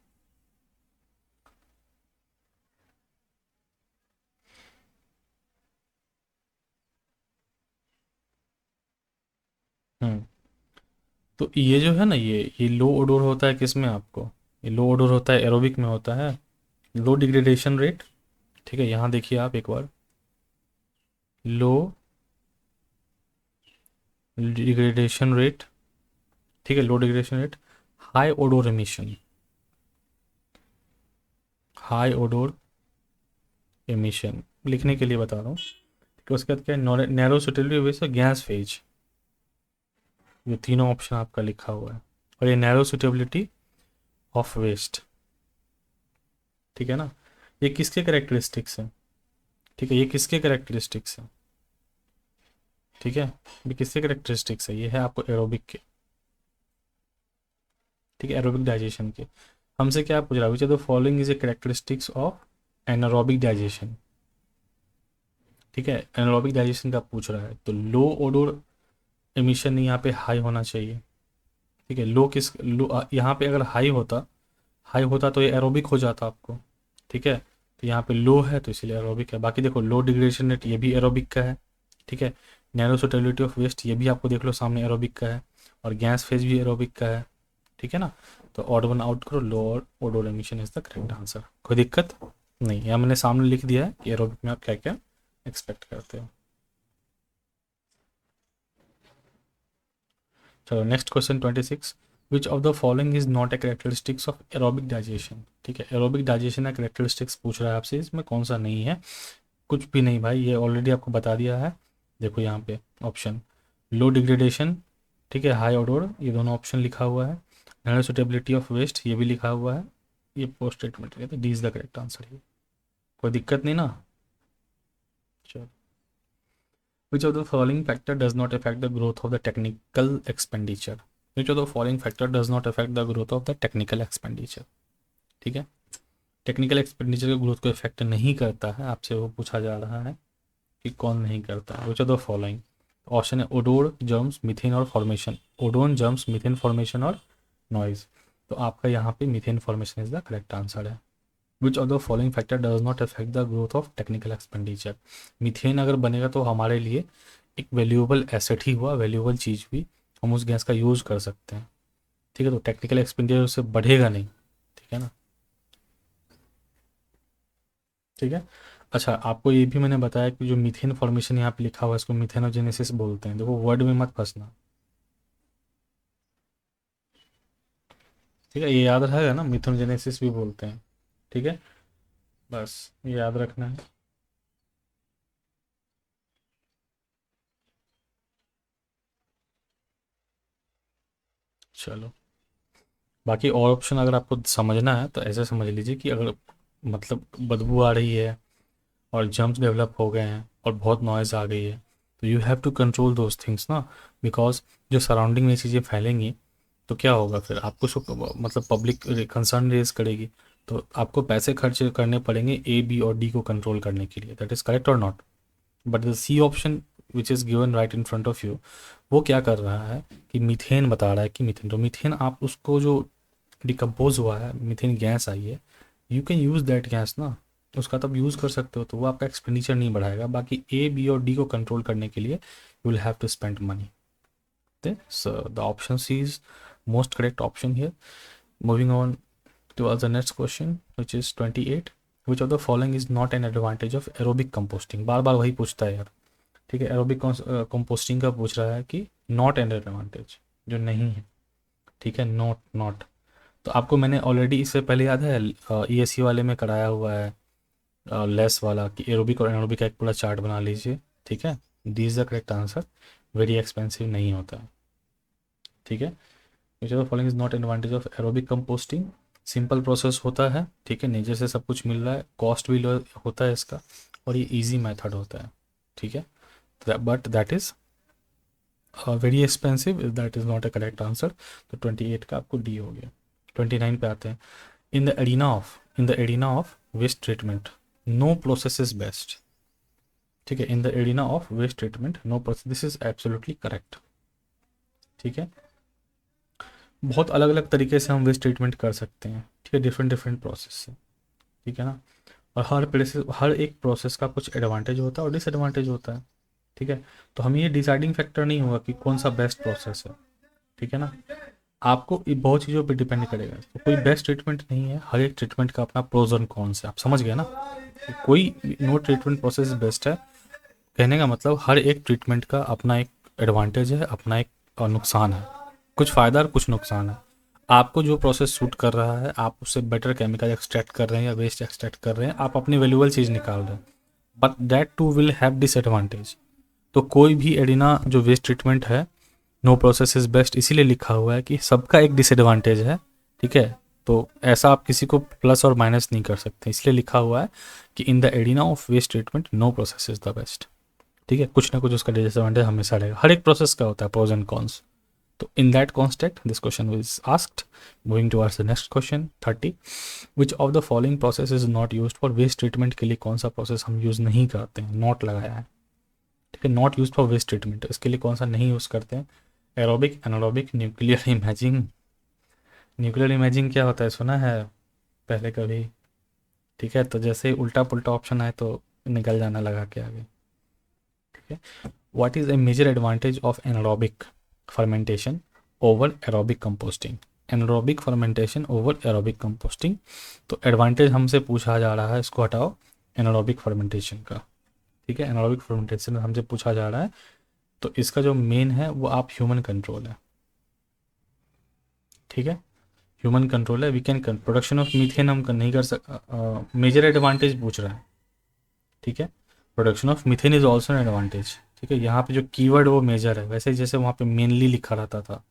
हम्म, तो ये जो है ना, ये लो ओडोर होता है किस में आपको? ये लो ओडोर होता है एरोबिक में होता है, लो डिग्रेडेशन रेट। ठीक है, यहाँ देखिए आप एक बार, लो डिग्रेडेशन रेट, ठीक है, low degradation rate, high odour emission, high odour emission लिखने के लिए बता रहा हूँ। कि उसके बाद क्या है, नैरो सुटेबिलिटी वेस्ट और गैस फेज, ये तीनों ऑप्शन आपका लिखा हुआ है। और ये नैरो सुटेबिलिटी ऑफ वेस्ट, ठीक है ना, ये किसके करेक्टरिस्टिक्स हैं? ठीक है, ये किसके करेक्टरिस्टिक्स हैं? ठीक है, ये किसके करेक्टरिस्टिक्स है? ये है आपको एरोबिक के। ठीक है, एरोबिक डाइजेशन के। हमसे क्या पूछ रहा है, which are the following is a characteristics of anaerobic digestion. ठीक है, एनारोबिक डाइजेशन का पूछ रहा है, तो लो ओडोर एमिशन यहाँ पे हाई होना चाहिए। ठीक है, लो किस लो यहाँ पे अगर हाई होता तो ये एरोबिक हो जाता आपको। ठीक है, तो यहाँ पे लो है तो इसलिए एरोबिक है। बाकी देखो, लो डिग्रेडेशन रेट ये भी एरोबिक का है। ठीक है, नैरो सुटेबिलिटी ऑफ वेस्ट ये भी आपको देख लो सामने एरोबिक का है, और गैस फेज भी एरोबिक का है। ठीक है ना, तो ऑड वन आउट करो, low odour emission is the correct answer. कोई दिक्कत नहीं, यहाँ मैंने सामने लिख दिया है कि एरोबिक में आप क्या क्या एक्सपेक्ट करते हो। चलो next question 26, which of the following is not A characteristics of aerobic digestion. ठीक है, एरोबिक डाइजेशन का करेक्टरिस्टिक्स पूछ रहा है आपसे, इसमें कौन सा नहीं है? कुछ भी नहीं भाई, ये ऑलरेडी आपको बता दिया है। देखो यहाँ पे ऑप्शन लो डिग्रेडेशन, ठीक है, हाई ऑडोर, ये दोनों ऑप्शन लिखा हुआ है। नॉन सुटेबिलिटी ऑफ वेस्ट, ये भी लिखा हुआ है। ये पोस्ट ट्रीटमेंट है, तो D is the correct answer है। कोई दिक्कत नहीं ना? चलो, which of the following factor does not affect the growth of the technical expenditure. Which of the following factor does not affect the growth of the technical expenditure. ठीक है, टेक्निकल एक्सपेंडिचर के ग्रोथ को इफेक्ट नहीं करता है, आपसे वो पूछा जा रहा है कि कौन नहीं करता है। Which of the following, option है ओडोर, जर्म्स, मीथेन और formation. Odour, germs, methane formation और नॉइज। तो आपका यहाँ पे methane formation is the correct answer है। Which of the following factor does not affect the growth of technical expenditure. Methane अगर बनेगा तो हमारे लिए एक वैल्यूएबल एसेट ही हुआ, वैल्यूएबल चीज़ भी, हम उस गैस का यूज़ कर सकते हैं। ठीक है, तो टेक्निकल एक्सपेंडिचर उससे बढ़ेगा नहीं। ठीक है ना? ठीक है। अच्छा, आपको ये भी मैंने बताया कि जो मीथेन फॉर्मेशन यहाँ पे लिखा हुआ है इसको मीथेनोजेनेसिस बोलते हैं। देखो वर्ड में मत फंसना। ठीक है, ये याद रहेगा ना, मीथेनोजेनेसिस भी बोलते हैं। ठीक है, बस ये याद रखना है। चलो, बाकी और ऑप्शन अगर आपको समझना है तो ऐसे समझ लीजिए कि अगर मतलब बदबू आ रही है और जम्स डेवलप हो गए हैं और बहुत नॉइज़ आ गई है, तो you have to control those things ना, बिकॉज जो सराउंडिंग में चीज़ें फैलेंगी तो क्या होगा फिर आपको मतलब पब्लिक कंसर्न रेज करेगी, तो आपको पैसे खर्च करने पड़ेंगे ए बी और डी को कंट्रोल करने के लिए। दैट इज़ करेक्ट और not? But the C option which is given right in front of you, वो क्या कर रहा है कि मीथेन बता रहा है कि मीथेन, तो मीथेन आप उसको जो डिकम्पोज हुआ है, मीथेन गैस आई है, you can use that gas ना, उसका तब यूज़ कर सकते हो, तो वो आपका एक्सपेंडिचर नहीं बढ़ाएगा। बाकी ए बी और डी को कंट्रोल करने के लिए you will have to spend money. So the option C is most correct option here. Moving on towards the next question which is 28, which of the following is not an advantage of aerobic composting। बार बार वही पूछता है यार। ठीक है, एरोबिक कंपोस्टिंग का पूछ रहा है कि नॉट एन एडवांटेज, जो नहीं है। ठीक है, नॉट नॉट, तो आपको मैंने ऑलरेडी इससे पहले याद है ईएससी वाले में कराया हुआ है लेस वाला कि एरोबिक और एनारोबिक का एक पूरा चार्ट बना लीजिए। ठीक है, this the correct answer, very expensive नहीं होता है। ठीक है, which of the following is not advantage of aerobic composting. Simple process होता है, ठीक है, नेचर से सब कुछ मिल रहा है, कॉस्ट भी लो होता है इसका, और ये इजी मेथड होता है। ठीक है, but that is very expensive, that is not a correct answer. तो 28 का आपको डी हो गया। 29 पे आते हैं। In the arena of waste treatment no process is best. ठीक है, in the arena of waste treatment no process, this is absolutely correct. ठीक है, बहुत अलग अलग तरीके से हम वेस्ट ट्रीटमेंट कर सकते हैं। ठीक है, डिफरेंट डिफरेंट प्रोसेस से। ठीक है ना, और हर एक प्रोसेस का कुछ एडवांटेज होता है और डिसएडवांटेज होता है। ठीक है, तो हम ये डिसाइडिंग फैक्टर नहीं होगा कि कौन सा बेस्ट प्रोसेस है। ठीक है ना, आपको ये बहुत चीज़ों पे डिपेंड करेगा, तो कोई बेस्ट ट्रीटमेंट नहीं है, हर एक ट्रीटमेंट का अपना प्रोज और कॉन्स है। आप समझ गए ना, कोई नो ट्रीटमेंट प्रोसेस बेस्ट है कहने का मतलब हर एक ट्रीटमेंट का अपना एक एडवांटेज है, अपना एक नुकसान है, कुछ फ़ायदा और कुछ नुकसान है। आपको जो प्रोसेस सूट कर रहा है, आप उससे बेटर केमिकल एक्सट्रैक्ट कर रहे हैं या वेस्ट एक्सट्रैक्ट कर रहे हैं, आप अपनी वैल्यूएबल चीज़ निकाल रहे हैं, but that too will have disadvantage. तो कोई भी एडिना जो वेस्ट ट्रीटमेंट है, नो प्रोसेस इज बेस्ट इसीलिए लिखा हुआ है कि सबका एक डिसएडवांटेज है। ठीक है, तो ऐसा आप किसी को प्लस और माइनस नहीं कर सकते, इसलिए लिखा हुआ है कि इन द एडिना of waste treatment no process is the best. ठीक है, कुछ ना कुछ उसका डिसएडवांटेज हमेशा रहेगा, हर एक प्रोसेस का होता है प्रोज एंड कॉन्स। तो in that context this question was asked. Moving towards the next question 30, which of the following process is not used for waste treatment. के लिए कौन सा प्रोसेस हम यूज़ नहीं करते हैं, नॉट लगाया है। ठीक है, not use for waste treatment, इसके लिए कौन सा नहीं यूज़ करते हैं? Aerobic, anaerobic, nuclear imaging. Nuclear imaging क्या होता है, सुना है पहले कभी? ठीक है, तो जैसे ही उल्टा पुल्टा ऑप्शन आए तो निकल जाना लगा के आगे। ठीक है, what is a major advantage of anaerobic fermentation over aerobic composting. Anaerobic fermentation over aerobic composting, तो एडवांटेज हमसे पूछा जा रहा है, इसको हटाओ, एनारोबिक फर्मेंटेशन का। ठीक है, एनारोबिक फर्मेंटेशन हमसे पूछा जा रहा है, तो इसका जो मेन है वो आप ह्यूमन कंट्रोल है। ठीक है, ह्यूमन कंट्रोल है, we can production of methane हम नहीं कर सक, मेजर एडवांटेज पूछ रहा है, ठीक है, production of methane is also an advantage, ठीक है, यहाँ पे जो कीवर्ड वो मेजर है, वैसे ही जैसे वहाँ पे मेनली लिखा रहता था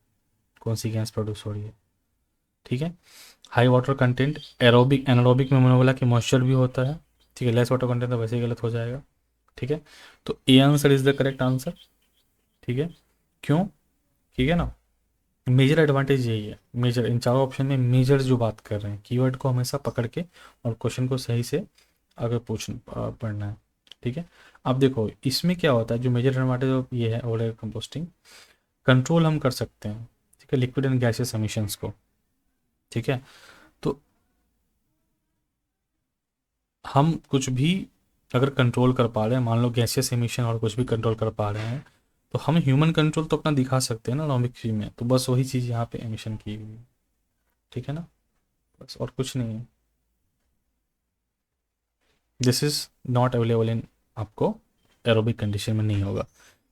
कौन सी गैस प्रोड्यूस हो रही है, ठीक है, high water content, aerobic anaerobic में मैंने बोला कि मॉइस्चर भी होता है, ठीक है, लेस वाटर कंटेंट तो वैसे ही गलत हो जाएगा, ठीक है, तो A answer is the correct answer, ठीक है, क्यों, ठीक है ना, मेजर एडवांटेज यही है, मेजर इन चारों ऑप्शन में मेजर जो बात कर रहे हैं, कीवर्ड को हमेशा पकड़ के और क्वेश्चन को सही से अगर पढ़ना है, ठीक है। अब देखो इसमें क्या होता है, जो मेजर एडवांटेज ये है ओलेर कंपोस्टिंग, कंट्रोल हम कर सकते हैं, ठीक है, लिक्विड एंड गैसियस एमिशंस को, ठीक है, तो हम कुछ भी अगर कंट्रोल कर पा रहे हैं, मान लो गैसियस एमिशन और कुछ भी कंट्रोल कर पा रहे हैं, तो हम ह्यूमन कंट्रोल तो अपना दिखा सकते हैं ना नॉमिक में, तो बस वही चीज़ यहाँ पे एमिशन की हुई है, ठीक है ना, बस और कुछ नहीं है, this is not available in, आपको एरोबिक कंडीशन में नहीं होगा।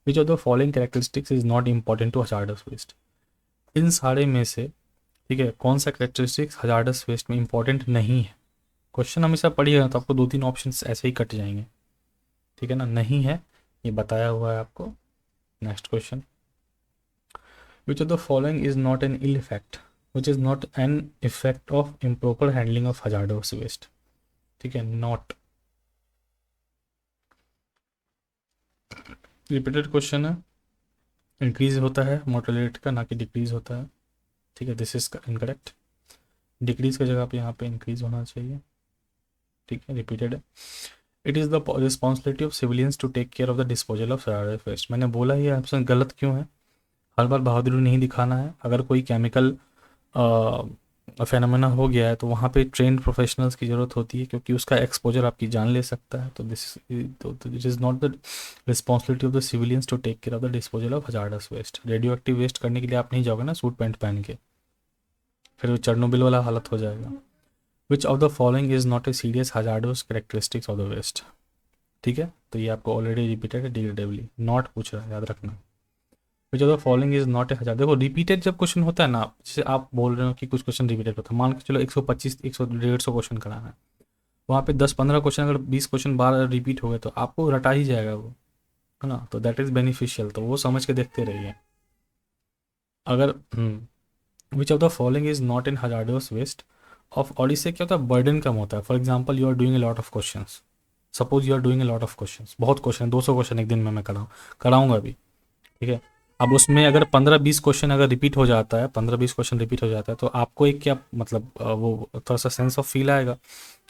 Which of the following characteristics is not important to hazardous waste, इन सारे में से, ठीक है, कौन सा कैरेक्टरिस्टिक्स हजार्डस वेस्ट में इंपॉर्टेंट नहीं है, क्वेश्चन हमेशा पढ़िएगा तो आपको 2-3 ऑप्शन ऐसे ही कट जाएंगे, ठीक है ना, नहीं है ये बताया हुआ है आपको। Next question, which of the following is not an ill effect, which is not an effect of improper handling of hazardous waste, ठीक है, नॉट, रिपीटेड क्वेश्चन है, इंक्रीज होता है मोर्टेलिटी का, ना कि डिक्रीज होता है, ठीक है, दिस इज इनकरेक्ट, डिक्रीज की जगह पे यहाँ पे इंक्रीज होना चाहिए, ठीक है, रिपीटेड है, it is the responsibility of civilians to take care of the disposal of hazardous waste, मैंने बोला ये ऑप्शन गलत क्यों है, हर बार बहादुरी नहीं दिखाना है, अगर कोई केमिकल फेनोमेना हो गया है तो वहाँ पे ट्रेंड प्रोफेशनल्स की ज़रूरत होती है, क्योंकि उसका एक्सपोजर आपकी जान ले सकता है, तो this it is not the responsibility of the civilians to take care of the disposal of hazardous waste, radioactive waste करने के लिए आप नहीं जाओगे ना सूट पैंट पहन के, फिर वो चर्नोबिल वाला हालत हो जाएगा। Which of the following is not a serious hazardous characteristics of the waste, ठीक है, तो ये आपको ऑलरेडी रिपीटेड है, डिग्रेडेबली, नॉट पूछ रहा है, याद रखना, विच of the following is not ए हजार, देखो रिपीटेड जब क्वेश्चन होता है ना, जैसे आप बोल रहे हो कि कुछ क्वेश्चन रिपीटेड होता है, मान के चलो 125 100 150 क्वेश्चन कराना है, वहाँ पे 10-15 क्वेश्चन अगर 20 क्वेश्चन बार रिपीट हो गए तो आपको रटा ही जाएगा वो, है ना, तो दैट इज़ बेनिफिशियल, तो वो समझ के देखते रहिए। अगर which of the following is not in hazardous waste of, और इससे क्या होता है, बर्डन कम होता है, for example you are doing a lot of question, suppose you are doing a lot of question, बहुत क्वेश्चन 200 क्वेश्चन एक दिन में मैं कराऊंगा अभी, ठीक है, अब उसमें अगर 15-20 क्वेश्चन अगर रिपीट हो जाता है, 15-20 क्वेश्चन रिपीट हो जाता है, तो आपको एक क्या मतलब वो थोड़ा सा सेंस ऑफ फील आएगा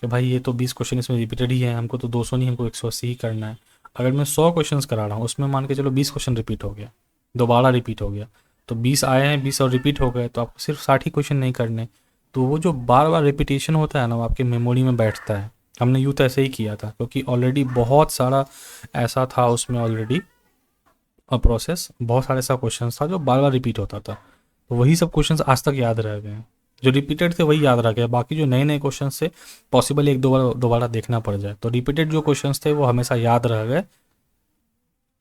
कि भाई ये तो 20 क्वेश्चन इसमें रिपीटेड ही है, हमको तो 200 नहीं, हमको 180 ही करना है। अगर मैं 100 क्वेश्चन करा रहा हूँ, उसमें मान के चलो 20 क्वेश्चन रिपीट हो गया, दोबारा रिपीट हो गया, तो 20 आए हैं, 20 और रिपीट हो गए, तो आपको सिर्फ 60 ही क्वेश्चन नहीं करने, तो वो जो बार बार रिपीटेशन होता है ना, वो आपकी मेमोरी में बैठता है। हमने यूँ तो ऐसे ही किया था, क्योंकि ऑलरेडी बहुत सारा ऐसा था उसमें ऑलरेडी प्रोसेस, बहुत सारे ऐसा क्वेश्चन था जो बार बार रिपीट होता था, तो वही सब क्वेश्चन आज तक याद रह गए हैं, जो रिपीटेड थे वही याद रह गए, बाकी जो नए नए क्वेश्चन से पॉसिबल एक दो बार दोबारा देखना पड़ जाए, तो रिपीटेड जो क्वेश्चन थे वो हमेशा याद रह गए,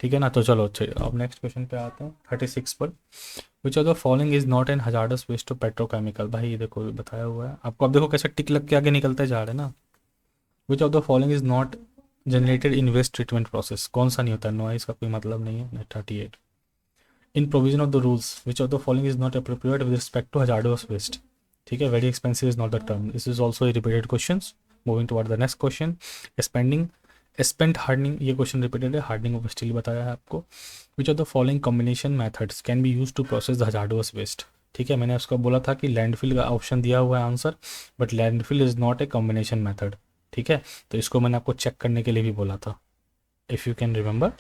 ठीक है ना। तो चलो अच्छा, अब नेक्स्ट क्वेश्चन पे आते हैं 36 पर, which of the following is not an hazardous waste of petrochemical, भाई ये देखो बताया हुआ है आपको, अब देखो कैसे टिक लग के आगे निकलते जा रहे हैं ना। Which of the following is not generated in waste treatment process, कौन सा नहीं होता, नॉइस का कोई मतलब नहीं है, 38 in provision of the rules, which of the following is not appropriate with respect to hazardous waste, ठीक है, very expensive is not the term, this is also repeated question. Moving toward the next question, spending spent hardening, ये क्वेश्चन रिपीटेड है, हार्डनिंग ऑफ स्टील बताया है आपको। Which of the following combination methods can be use to process the hazardous waste, ठीक है, मैंने उसका बोला था कि लैंडफिल का ऑप्शन दिया हुआ है answer, but landfill is not a combination method, ठीक है, तो इसको मैंने आपको चेक करने के लिए भी बोला था, if you can remember.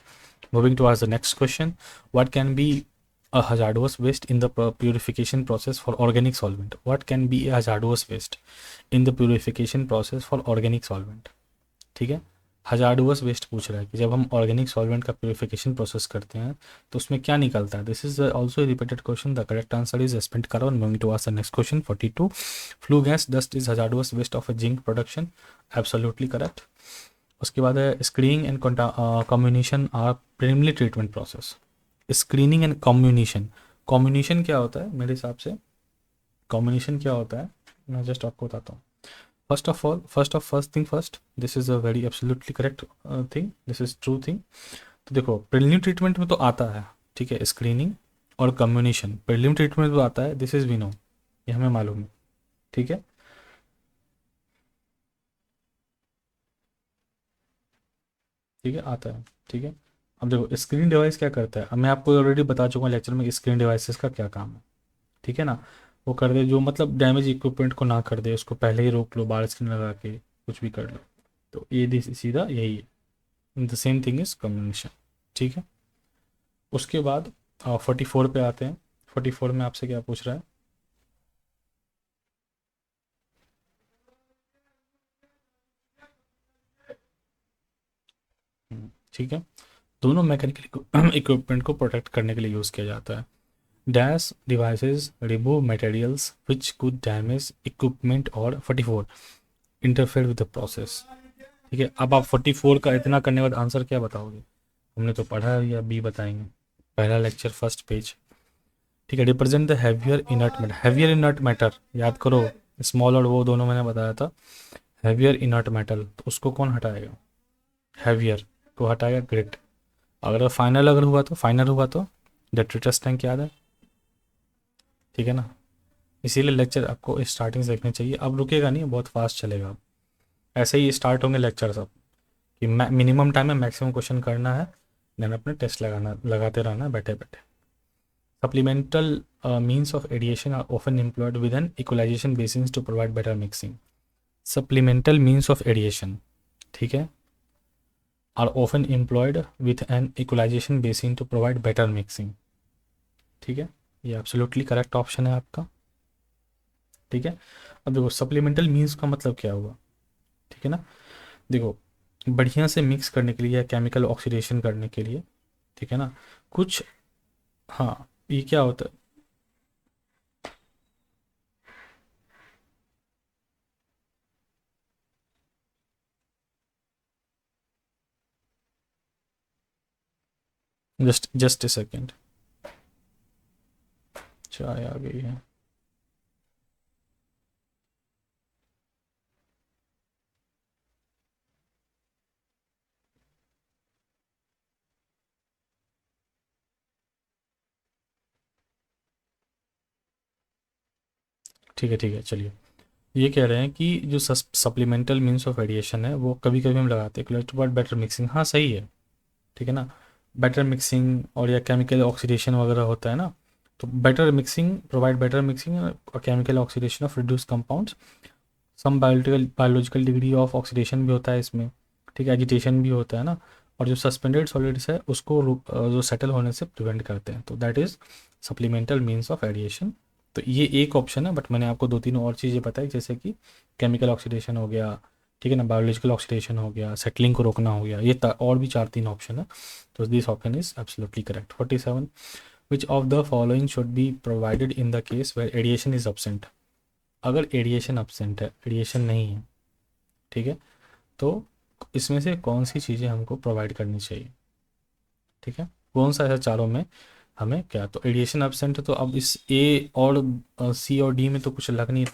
Moving towards the next question, what can be a hazardous waste in the purification process for organic solvent, what can be a hazardous waste in the purification process for organic solvent, ठीक है, हजार्डुअस वेस्ट पूछ रहा है कि जब हम ऑर्गेनिक सॉल्वेंट का प्यूरिफिकेशन प्रोसेस करते हैं तो उसमें क्या निकलता है, this is also repeated question, the correct answer is spent carbon. Moving to ask the next question 42, flue gas dust is hazardous waste of a zinc production, absolutely correct. उसके बाद है screening and communication are preliminary treatment process, screening and communication, communication क्या होता है मेरे हिसाब से, कॉम्बिनेशन क्या होता है मैं जस्ट आपको बताता हूँ. First thing first, this is a very absolutely correct thing, this is true thing. तो देखो प्रीलिम ट्रीटमेंट में तो आता है, ठीक है, स्क्रीनिंग और कम्युनिकेशन. प्रीलिम ट्रीटमेंट में तो आता है, दिस इज़ वी नो, ये हमें मालूम है, ठीक है. ठीक है, आता है, ठीक है. अब देखो स्क्रीन डिवाइस क्या करता है, अब मैं आपको ऑलरेडी बता चुका हूँ लेक्चर में स्क्रीन डिवाइसेस का क्या काम है, ठीक है ना. वो कर दे जो मतलब डैमेज इक्विपमेंट को ना कर दे, उसको पहले ही रोक लो, बाहर स्क्रीन लगा के कुछ भी कर लो. तो ये सीधा यही है, the same thing is communication, ठीक है. उसके बाद 44 पे आते हैं. 44 में आपसे क्या पूछ रहा है. ठीक है. दोनों मैकेनिकल इक्विपमेंट को प्रोटेक्ट करने के लिए यूज़ किया जाता है. Dash devices remove materials which could damage equipment. और 44 इंटरफेयर विद द प्रोसेस. ठीक है, अब आप 44 का इतना करने के बाद आंसर क्या बताओगे. हमने तो पढ़ा है या बी बताएंगे. पहला लेक्चर फर्स्ट पेज. ठीक है, represent the heavier inert matter. Heavier inert matter याद करो, स्मॉल और वो दोनों मैंने बताया था. हैवियर इनर्ट मेटल, तो उसको कौन हटाएगा. हैवियर को हटाएगा ग्रिट. अगर फाइनल अगर हुआ तो फाइनल हुआ तो डेट्रिटस टैंक याद है, ठीक है ना. इसीलिए लेक्चर आपको स्टार्टिंग से देखने चाहिए. अब रुकेगा नहीं, बहुत फास्ट चलेगा. ऐसे ही स्टार्ट होंगे लेक्चर सब कि मिनिमम टाइम में मैक्सिमम क्वेश्चन करना है, देन अपने टेस्ट लगाते रहना है बैठे बैठे. Supplemental means of aeration are often employed with an equalization basis to provide better mixing. Supplemental means of aeration, ठीक है, are often employed with an equalization basin to provide better mixing. ठीक है, ये एब्सोल्युटली करेक्ट ऑप्शन है आपका, ठीक है. अब देखो सप्लीमेंटल मीन्स का मतलब क्या हुआ, ठीक है ना. देखो बढ़िया से मिक्स करने के लिए या केमिकल ऑक्सीडेशन करने के लिए, ठीक है ना, कुछ. हाँ, ये क्या होता है. जस्ट ए सेकेंड, चाय आ गई है. ठीक है चलिए. ये कह रहे हैं कि जो सप्लीमेंटल मीन्स ऑफ एडिएशन है वो कभी कभी हम लगाते हैं टू प्रोवाइड बेटर मिक्सिंग. हाँ सही है, ठीक है ना. बेटर मिक्सिंग और या केमिकल ऑक्सीडेशन वगैरह होता है ना, तो better mixing provide better mixing और chemical oxidation of reduce compounds. Some biological degree of oxidation भी होता है इसमें, ठीक है, एजिटेशन भी होता है ना. और जो सस्पेंडेड सॉलिड्स है उसको जो सेटल होने से प्रिवेंट करते हैं, तो that is supplemental means of aeration. तो ये एक ऑप्शन है, बट मैंने आपको दो तीन और चीज़ें बताई, जैसे कि केमिकल ऑक्सीडेशन हो गया, ठीक है ना, बायोलॉजिकल ऑक्सीडेशन हो गया, सेटलिंग को रोकना हो गया, ये और भी 4-3 ऑप्शन है. तो this option is absolutely correct. 47 which of the following should be provided in the case where aeration is absent. अगर एडिएशन एब्सेंट है, एडिएशन नहीं है, ठीक है, तो इसमें से कौन सी चीज़ें हमको प्रोवाइड करनी चाहिए, ठीक है, कौन सा ऐसा चारों में हमें क्या. तो एडिएशन एब्सेंट है, तो अब इस ए और सी और डी में तो कुछ लग नहीं,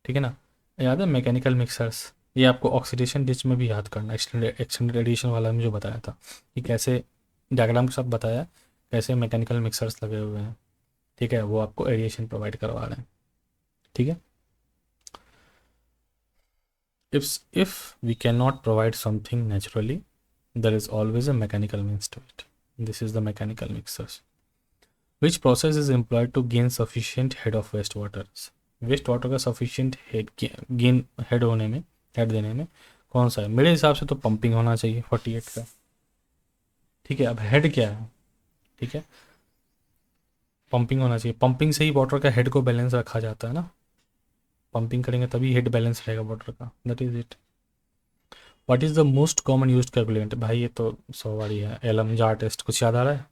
ठीक है ना. याद है मैकेनिकल मिक्सर्स, ये आपको ऑक्सीडेशन डिच में भी याद करना. एक्सटेंडेड एडिशन वाला में जो बताया था कि कैसे डायग्राम के साथ बताया कैसे मैकेनिकल मिक्सर्स लगे हुए हैं, ठीक है, वो आपको एडिएशन प्रोवाइड करवा रहे हैं, ठीक है. If we cannot provide something naturally, there is always a mechanical means to it. This is the mechanical mixers. Which process is employed to gain sufficient head of wastewater? Wastewater का sufficient head gain head होने में, head देने में कौन सा है. मेरे हिसाब से तो पंपिंग होना चाहिए 48 का, ठीक है. अब हेड क्या है, ठीक है, पंपिंग होना चाहिए. पंपिंग से ही वाटर का हेड को बैलेंस रखा जाता है ना. पंपिंग करेंगे तभी हेड बैलेंस रहेगा वाटर का, that is it. What is the most common used coagulant. भाई ये तो 100 वाली है. एलएम जार टेस्ट कुछ याद आ रहा है,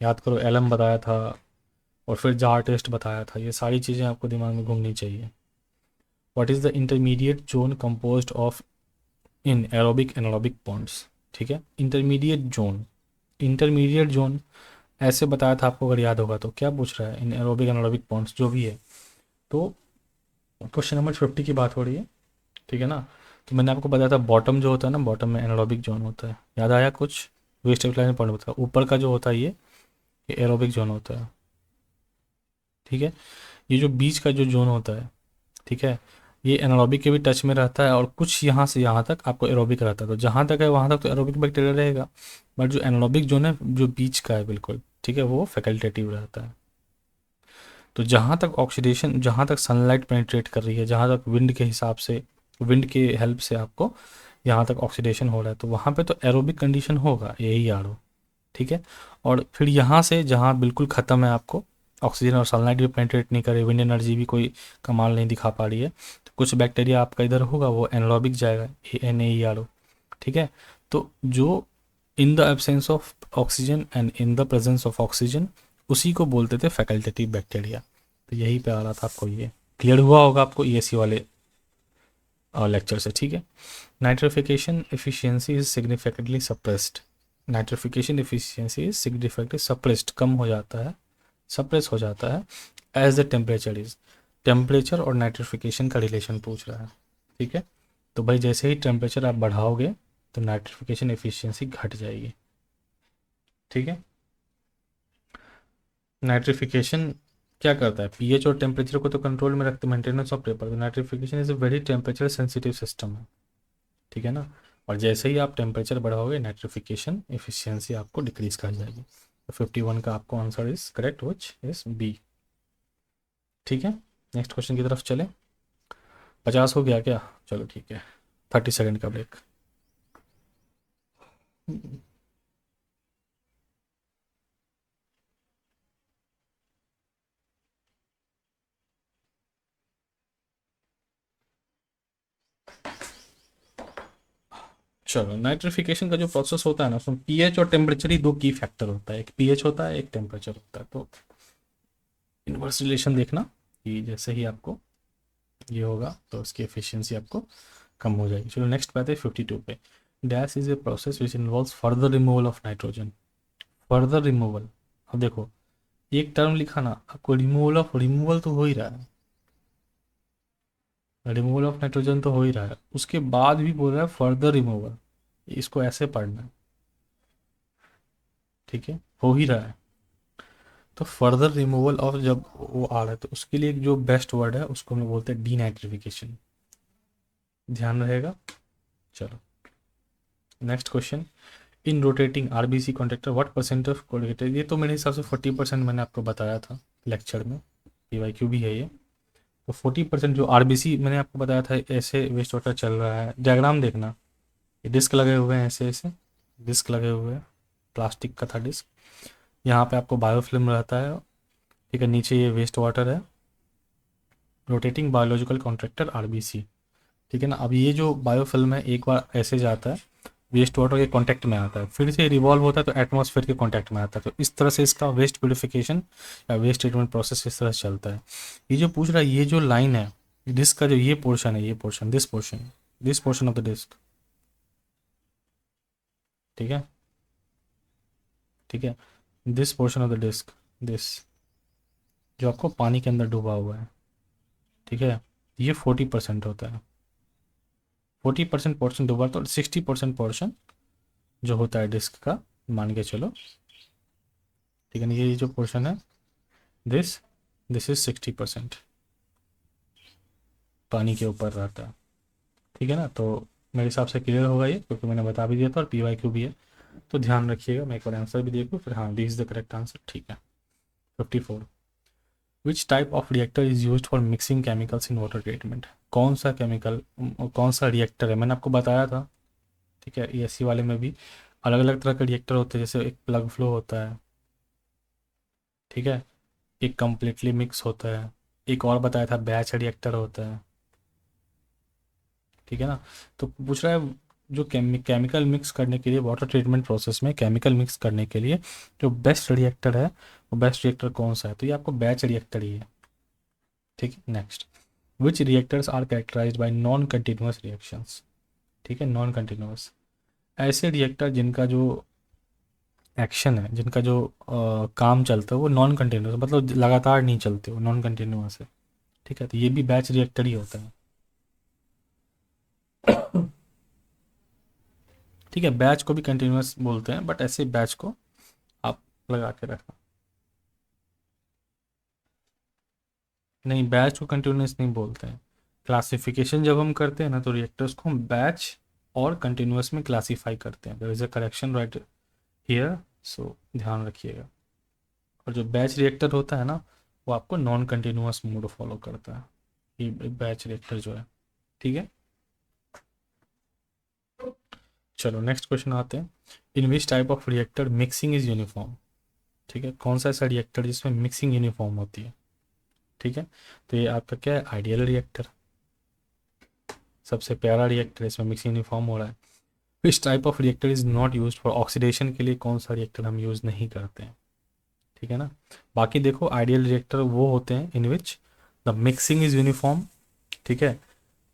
याद करो. एलएम बताया था और फिर जार टेस्ट बताया था, ये सारी चीज़ें आपको दिमाग में घूमनी चाहिए. What is the intermediate zone composed of in aerobic anaerobic ponds. ठीक है, इंटरमीडिएट जोन ऐसे बताया था आपको, अगर याद होगा तो। क्या पूछ रहा है, इन एरोबिक एनारोबिक बॉन्ड्स जो भी है। तो क्वेश्चन नंबर 50 की बात हो रही है, ठीक है ना। तो मैंने आपको बताया था बॉटम जो होता है ना, बॉटम में एनारोबिक जोन होता है, याद आया कुछ? वेस्ट लाइन पॉइंट होता है, ऊपर का जो होता है ये एरोबिक जोन होता है, ठीक है। ये जो बीच का जो जोन होता है, ठीक है, ये एनारोबिक के भी टच में रहता है, और कुछ यहाँ से यहाँ तक आपको एरोबिक रहता है। तो जहाँ तक है वहाँ तक तो एरोबिक बैक्टीरिया रहेगा, बट जो एनारोबिक जोन है जो बीच का है बिल्कुल, ठीक है, वो फैकल्टेटिव रहता है। तो जहाँ तक ऑक्सीडेशन, जहाँ तक सनलाइट पेनिट्रेट कर रही है, जहाँ तक विंड के हिसाब से, विंड के हेल्प से आपको यहाँ तक ऑक्सीडेशन हो रहा है, तो वहाँ पे तो एरोबिक कंडीशन होगा, यही आर हो, ठीक है। और फिर यहाँ से जहाँ बिल्कुल ख़त्म है, आपको ऑक्सीजन और सनलाइट भी पेनिट्रेट नहीं करे, विंड एनर्जी भी कोई कमाल नहीं दिखा पा रही है, तो कुछ बैक्टीरिया आपका इधर होगा, वो एनारोबिक जाएगा, ANAER, ठीक है। तो जो in the absence of oxygen and in the presence of oxygen, उसी को बोलते थे फैकल्टेटिव बैक्टीरिया। तो यही पे आ रहा था आपको, ये क्लियर हुआ होगा आपको ESC वाले लेक्चर से, ठीक है। Nitrification efficiency is significantly suppressed. Nitrification efficiency is significantly suppressed, कम हो जाता है, सप्रेस हो जाता है, as the temperature is. Temperature और नाइट्रिफिकेशन का रिलेशन पूछ रहा है, ठीक है। तो भाई जैसे ही टेम्परेचर आप बढ़ाओगे तो नाइट्रिफिकेशन एफिशिएंसी घट जाएगी, ठीक है। नाइट्रिफिकेशन क्या करता है, पीएच और टेम्परेचर को तो कंट्रोल में रखते, मेंटेनेंस ऑफ पेपर। तो nitrification is a very temperature sensitive system है, ठीक है ना। और जैसे ही आप टेम्परेचर बढ़ाओगे, नाइट्रिफिकेशन एफिशिएंसी आपको डिक्रीज कर जाएगी। तो 51 का आपको answer is correct, which is B, ठीक है। नेक्स्ट क्वेश्चन की तरफ चले। 50 हो गया क्या? चलो ठीक है, 30 सेकेंड का ब्रेक। चलो, नाइट्रिफिकेशन का जो प्रोसेस होता है ना, उसमें पीएच और टेम्परेचर ही दो की फैक्टर होता है, एक पीएच होता है, एक टेम्परेचर होता है। तो इनवर्स रिलेशन देखना कि जैसे ही आपको ये होगा तो उसकी एफिशिएंसी आपको कम हो जाएगी। चलो नेक्स्ट पे आते हैं 52 पे। Dash is a process which involves further removal of nitrogen. Further removal, अब देखो एक टर्म लिखा ना आपको, रिमूवल ऑफ, रिमूवल तो हो ही रहा है, रिमूवल ऑफ नाइट्रोजन तो हो ही रहा है, उसके बाद भी बोल रहा है फर्दर रिमूवल, इसको ऐसे पढ़ना है, ठीक है, हो ही रहा है। तो फर्दर रिमूवल ऑफ जब वो आ रहा है, तो उसके लिए एक जो बेस्ट वर्ड है उसको हम बोलते हैं डीनाइट्रिफिकेशन, ध्यान रहेगा। चलो next question. In rotating RBC contractor what percent of colligated, ये तो मेरे हिसाब से 40% मैंने आपको बताया था लेक्चर में, PYQ भी है ये। तो 40% जो आरबीसी मैंने आपको बताया था, ऐसे वेस्ट वाटर चल रहा है, डायग्राम देखना, ये डिस्क लगे हुए हैं, ऐसे ऐसे डिस्क लगे हुए हैं, प्लास्टिक का था डिस्क, यहाँ पे आपको बायोफिल्म रहता है, ठीक है, नीचे ये वेस्ट वाटर है, रोटेटिंग बायोलॉजिकल कॉन्ट्रैक्टर आरबीसी, ठीक है ना। अब ये जो बायोफिल्म है एक बार ऐसे जाता है, वेस्ट वाटर के कांटेक्ट में आता है, फिर से रिवॉल्व होता है तो एटमॉस्फेयर के कांटेक्ट में आता है। तो इस तरह से इसका वेस्ट प्यूरिफिकेशन या वेस्ट ट्रीटमेंट प्रोसेस इस तरह से चलता है। ये जो पूछ रहा है, ये जो लाइन है डिस्क का, जो ये पोर्शन है, ये portion, this portion of the disc, ठीक है, ठीक है, this portion of the disc, this जो आपको पानी के अंदर डूबा हुआ है, ठीक है, ये 40% होता है, 40% पोर्शन डूबा, तो 60% पोर्शन जो होता है डिस्क का, मान के चलो, ठीक है ना, ये जो पोर्शन है, दिस दिस इज 60% पानी के ऊपर रहता है, ठीक है ना। तो मेरे हिसाब से क्लियर होगा ये, क्योंकि मैंने बता भी दिया था और PYQ भी है, तो ध्यान रखिएगा। मैं एक बार आंसर भी देखूँ फिर, हाँ this is the correct answer, ठीक है। 54। विच type of reactor is use for mixing chemicals in water treatment. कौन सा केमिकल, कौन सा रिएक्टर है, मैंने आपको बताया था, ठीक है। ESC वाले में भी अलग अलग तरह के रिएक्टर होते हैं, जैसे एक प्लग फ्लो होता है, ठीक है, एक कम्प्लीटली मिक्स होता है, एक और बताया था बैच रिएक्टर होता है, ठीक है ना। तो पूछ रहा है जो केमिकल मिक्स करने के लिए, वाटर ट्रीटमेंट प्रोसेस में केमिकल मिक्स करने के लिए जो बेस्ट रिएक्टर है, वो बेस्ट रिएक्टर कौन सा है, तो ये आपको बैच रिएक्टर ही है, ठीक है। Next, which reactors are characterised by non continuous reactions, ठीक है, नॉन कंटिन्यूअस, ऐसे रिएक्टर जिनका जो एक्शन है, जिनका जो काम चलता है वो नॉन कंटिन्यूस, मतलब लगातार नहीं चलते, वो नॉन कंटिन्यूस है। ठीक है, तो ये भी बैच रिएक्टर ही होता है। ठीक है, बैच को भी कंटिन्यूस बोलते हैं, बट ऐसे बैच को आप लगा के रखना। नहीं, बैच को कंटिन्यूस नहीं बोलते हैं। क्लासिफिकेशन जब हम करते हैं ना, तो रिएक्टर्स को हम बैच और कंटिन्यूस में क्लासीफाई करते हैं। There is a correction right here, so ध्यान रखिएगा। और जो बैच रिएक्टर होता है ना, वो आपको नॉन कंटिन्यूस मोड फॉलो करता है, ये बैच रिएक्टर जो है। ठीक है, चलो नेक्स्ट क्वेश्चन आते हैं। In which type of reactor mixing is uniform. ठीक है, कौन सा ऐसा रिएक्टर जिसमें मिक्सिंग यूनिफॉर्म होती है। ठीक है, तो ये आपका क्या है, आइडियल रिएक्टर, सबसे प्यारा रिएक्टर, इसमें मिक्सिंग यूनिफॉर्म हो रहा है। विच type of reactor is not use for oxidation, के लिए कौन सा रिएक्टर हम यूज़ नहीं करते हैं। ठीक है ना, बाकी देखो आइडियल रिएक्टर वो होते हैं in which the mixing is uniform. ठीक है,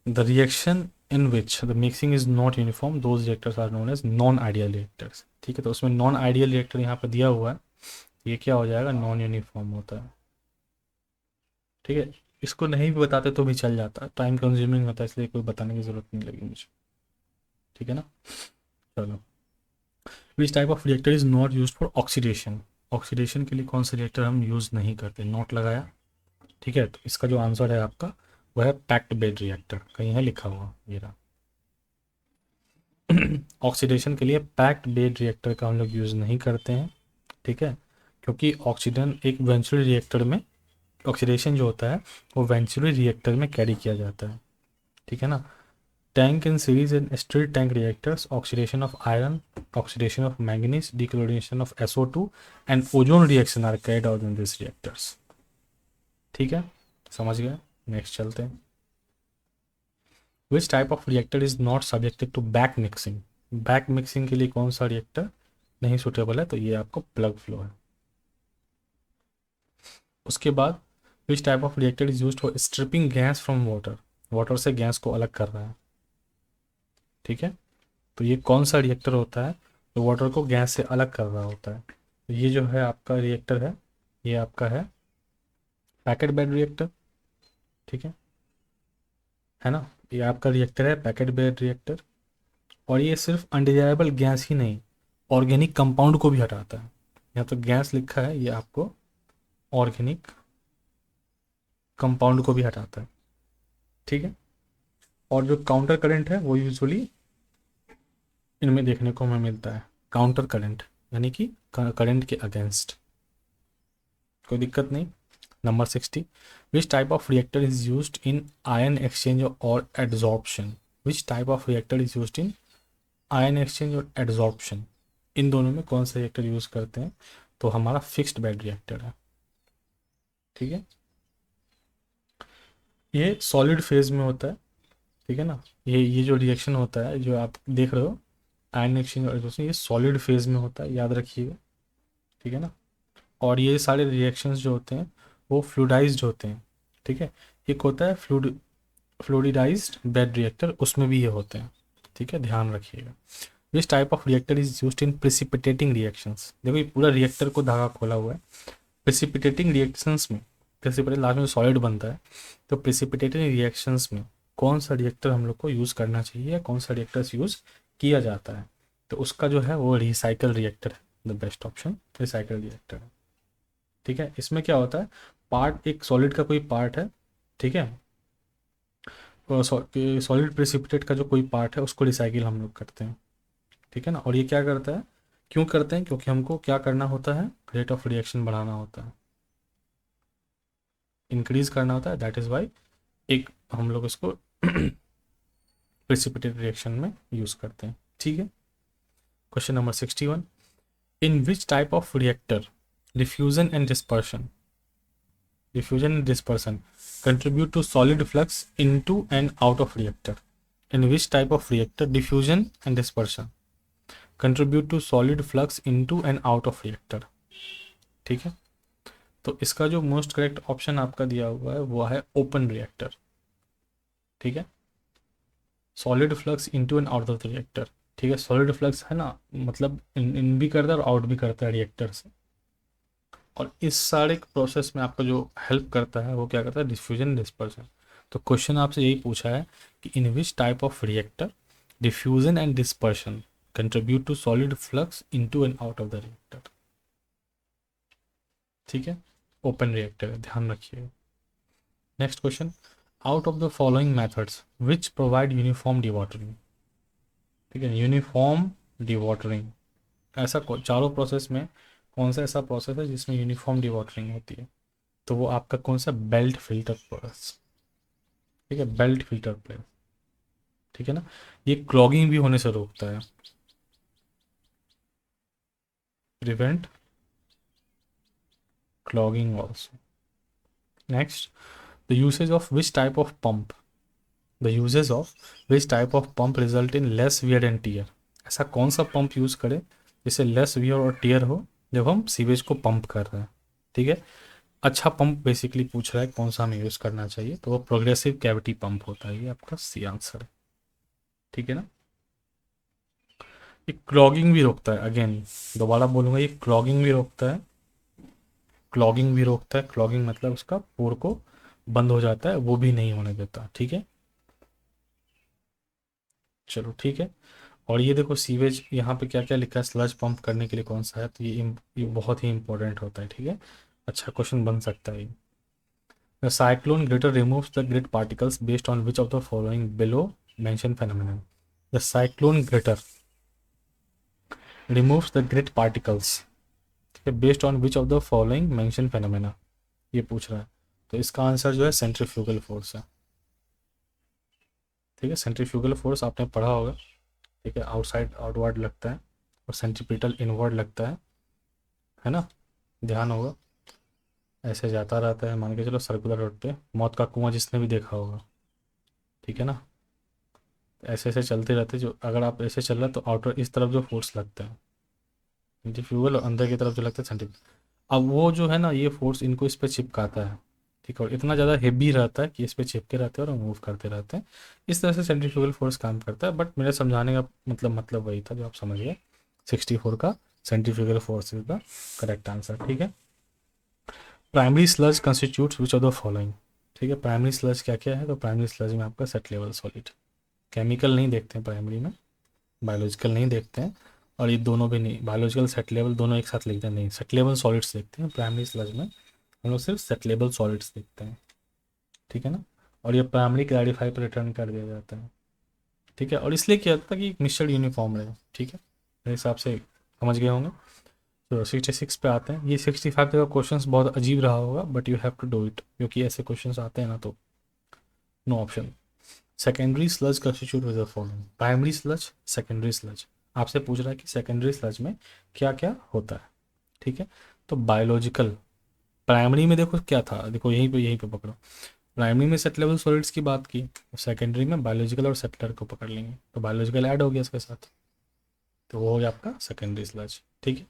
the reaction in which the mixing is not uniform, those reactors are known as non ideal reactors. ठीक है, तो उसमें नॉन आइडियल रिएक्टर यहाँ पर दिया हुआ है, ये क्या हो जाएगा, नॉन यूनिफॉर्म होता है। ठीक है, इसको नहीं भी बताते तो भी चल जाता है, टाइम कंज्यूमिंग होता है, इसलिए कोई बताने की ज़रूरत नहीं लगी मुझे। ठीक है ना, चलो। विच type of reactor is not use for oxidation, oxidation के लिए कौन सा रिएक्टर हम यूज़ नहीं करते, नोट लगाया। ठीक है, तो इसका जो आंसर है आपका वह है पैक्ड बेड रिएक्टर, कहीं है लिखा हुआ ये रहा। ऑक्सीडेशन के लिए पैक्ड बेड रिएक्टर का हम लोग यूज़ नहीं करते हैं। ठीक है, क्योंकि ऑक्सीजन एक वेंचुरल रिएक्टर में, ऑक्सीडेशन जो होता है वो वेंचुरल रिएक्टर में कैरी किया जाता है। ठीक है ना, tank in series and stir tank reactors, oxidation of iron, oxidation of manganese, dechlorination of SO2 and ozone reaction are carried out in this reactors. ठीक है, समझ गए, नेक्स्ट चलते हैं। Which type of reactor is not subjected to back mixing, back mixing के लिए कौन सा रिएक्टर नहीं सुटेबल है, तो ये आपको प्लग फ्लो है। उसके बाद which type of reactor is used for stripping gas from water, water से गैस को अलग कर रहा है। ठीक है, तो ये कौन सा रिएक्टर होता है जो वाटर को गैस से अलग कर रहा होता है, तो ये जो है आपका रिएक्टर है, ये आपका है पैकेट बेड रिएक्टर। ठीक है ना, ये आपका रिएक्टर है पैकेट बेड रिएक्टर। और ये सिर्फ अनडिजायरेबल गैस ही नहीं, ऑर्गेनिक कंपाउंड को भी हटाता है। यहाँ तो गैस लिखा है, ये आपको ऑर्गेनिक कंपाउंड को भी हटाता है। ठीक है, और जो काउंटर करंट है वो यूजुअली इनमें देखने को हमें मिलता है, काउंटर करंट यानी कि करंट के अगेंस्ट। कोई दिक्कत नहीं। Number 60, which type of reactor is used in ion exchange और adsorption, which type of reactor is used in ion exchange और एड्जॉर्प्शन, इन दोनों में कौन सा रिएक्टर यूज़ करते हैं, तो हमारा फिक्स्ड बेड रिएक्टर है। ठीक है, ये सॉलिड फेज में होता है। ठीक है ना, ये जो रिएक्शन होता है जो आप देख रहे हो, आयन एक्सचेंज और एड्जॉर्प्शन, ये सॉलिड फेज में होता है, याद रखिएगा। ठीक है ना, और ये सारे रिएक्शंस जो होते हैं वो फ्लूइडाइज्ड होते हैं। ठीक है, एक होता है फ्लूइडाइज्ड बेड रिएक्टर, उसमें भी ये होते हैं। ठीक है, ध्यान रखिएगा। विच type of reactor is used in precipitating reactions, देखो ये पूरा रिएक्टर को धागा खोला हुआ है। प्रिसिपिटेटिंग रिएक्शंस में, प्रिसिपिटेट लास्ट में सॉलिड बनता है, तो प्रिसिपिटेटिंग रिएक्शंस में कौन सा रिएक्टर हम लोग को यूज़ करना चाहिए, या कौन सा रिएक्टर्स यूज़ किया जाता है, तो उसका जो है वो रिसाइकल रिएक्टर है, the best option recycle reactor है। ठीक है, इसमें क्या होता है, पार्ट एक सॉलिड का कोई पार्ट है। ठीक है, सॉलिड प्रेसिपिटेट का जो कोई पार्ट है उसको रिसाइकिल हम लोग करते हैं। ठीक है ना, और ये क्या करता है, क्यों करते हैं, क्योंकि हमको क्या करना होता है, रेट ऑफ रिएक्शन बढ़ाना होता है, इंक्रीज करना होता है, दैट इज़ वाई एक हम लोग इसको प्रेसिपिटेट रिएक्शन में यूज़ करते हैं। ठीक है, question number 61, in which type of reactor diffusion and dispersion, diffusion and dispersion contribute to solid flux into and out of reactor, in which type of reactor diffusion and dispersion contribute to solid flux into and out of reactor। ठीक है, तो इसका जो मोस्ट करेक्ट ऑप्शन आपका दिया हुआ है वो है ओपन रिएक्टर। ठीक है, solid flux into and out of the reactor, ठीक है। सॉलिड फ्लक्स है ना, मतलब इन भी करता है और आउट भी करता है रिएक्टर से। और इस सारे प्रोसेस में आपका जो हेल्प करता है वो क्या करता है, डिफ्यूजन डिस्पर्शन। तो क्वेश्चन आपसे यही पूछा है कि in which type of reactor diffusion and dispersion contribute to solid flux into and out of the reactor. ठीक है, ओपन रिएक्टर है, ध्यान रखिएगा। Next question, out of the following methods which provide uniform dewatering. ठीक है, यूनिफॉर्म डिवॉटरिंग, ऐसा चारों प्रोसेस में कौन सा ऐसा प्रोसेस है जिसमें यूनिफॉर्म डिवॉटरिंग होती है, तो वो आपका कौन सा, बेल्ट फिल्टर प्रोसेस। ठीक है, बेल्ट फिल्टर प्रेस। ठीक है ना, ये क्लॉगिंग भी होने से रोकता है, prevent clogging also. Next, the usage of which type of pump, the usage of which type of pump result in less wear and tear. ऐसा कौन सा पंप यूज़ करें जिससे लेस वियर और टीयर हो जब हम सीवेज को पंप कर रहे हैं। ठीक है, अच्छा पंप बेसिकली पूछ रहा है कौन सा हमें यूज़ करना चाहिए, तो वो प्रोग्रेसिव कैविटी पंप होता है, ये आपका सी आंसर है। ठीक है ना, ये क्लॉगिंग भी रोकता है, अगेन दोबारा बोलूँगा, ये क्लॉगिंग भी रोकता है, क्लॉगिंग भी रोकता है। क्लॉगिंग मतलब उसका पोर को बंद हो जाता है, वो भी नहीं होने देता। ठीक है, चलो ठीक है। और ये देखो सीवेज यहाँ पे क्या क्या लिखा है, स्लज पंप करने के लिए कौन सा है, तो ये बहुत ही इंपॉर्टेंट होता है। ठीक है, अच्छा क्वेश्चन बन सकता है ये। The cyclone greater removes the grid particles based on which of the following below mention phenomenon. The cyclone greater removes the grid particles, ठीक है, based on which of the following mention phenomena, ये पूछ रहा है। तो इसका आंसर जो है सेंट्रीफ्यूगल फोर्स है। ठीक है, सेंट्रीफ्यूगल फोर्स आपने पढ़ा होगा। ठीक है, आउटसाइड आउटवर्ड लगता है और सेंट्रीपिटल इनवर्ड लगता है ना, ध्यान होगा। ऐसे जाता रहता है, मान के चलो सर्कुलर रोड पे, मौत का कुआं जिसने भी देखा होगा। ठीक है ना, ऐसे ऐसे चलते रहते, जो अगर आप ऐसे चल रहे हैं तो आउटर इस तरफ जो फोर्स लगता है सेंट्रीफ्यूगल, और अंदर की तरफ जो लगता है सेंट्रीफ्यूगल। अब वो जो है ना, ये फोर्स इनको इस पर चिपकाता है। ठीक है, और इतना ज़्यादा हेवी रहता है कि इस पे चिपके रहते हैं और मूव करते रहते हैं। इस तरह से सेंट्रीफ्यूगल फोर्स काम करता है, बट मेरे समझाने का मतलब वही था जो आप समझ गए। 64 का centrifugal force is the correct answer. ठीक है, primary sludge constitutes which of the following. ठीक है, प्राइमरी स्लज क्या क्या है, तो प्राइमरी स्लज में आपका सेट लेवल सॉलिड, केमिकल नहीं देखते हैं प्राइमरी में, बायोलॉजिकल नहीं देखते हैं, और ये दोनों भी नहीं, बायोलॉजिकल सेट लेवल दोनों एक साथ लिखते हैं, नहीं, सेट लेवल सॉलिड्स देखते हैं प्राइमरी स्लज में, हम लोग सिर्फ सेट लेवल सॉलिड्स देखते हैं। ठीक है ना, और ये प्राइमरी क्लैरिफाई पर रिटर्न कर दिया जाता है। ठीक है, और इसलिए किया जाता है कि मिक्सचर यूनिफॉर्म रहे। ठीक है, मेरे हिसाब से समझ गए होंगे। तो 66 पे आते हैं। ये 65 का क्वेश्चन बहुत अजीब रहा होगा, but you have to do it, क्योंकि ऐसे क्वेश्चन आते हैं ना, तो no option. Secondary sludge constitute with the following, primary sludge, secondary sludge. आपसे पूछ रहा है कि सेकेंडरी स्लज में क्या क्या होता है। ठीक है, तो बायोलॉजिकल, प्राइमरी में देखो क्या था, देखो यहीं पे पकड़ो, प्राइमरी में सेट लेवल सॉलिड्स की बात की, सेकेंडरी में बायोलॉजिकल और सेटलर को पकड़ लेंगे, तो बायोलॉजिकल ऐड हो गया इसके साथ, तो वो हो गया आपका सेकेंडरी स्लज। ठीक है,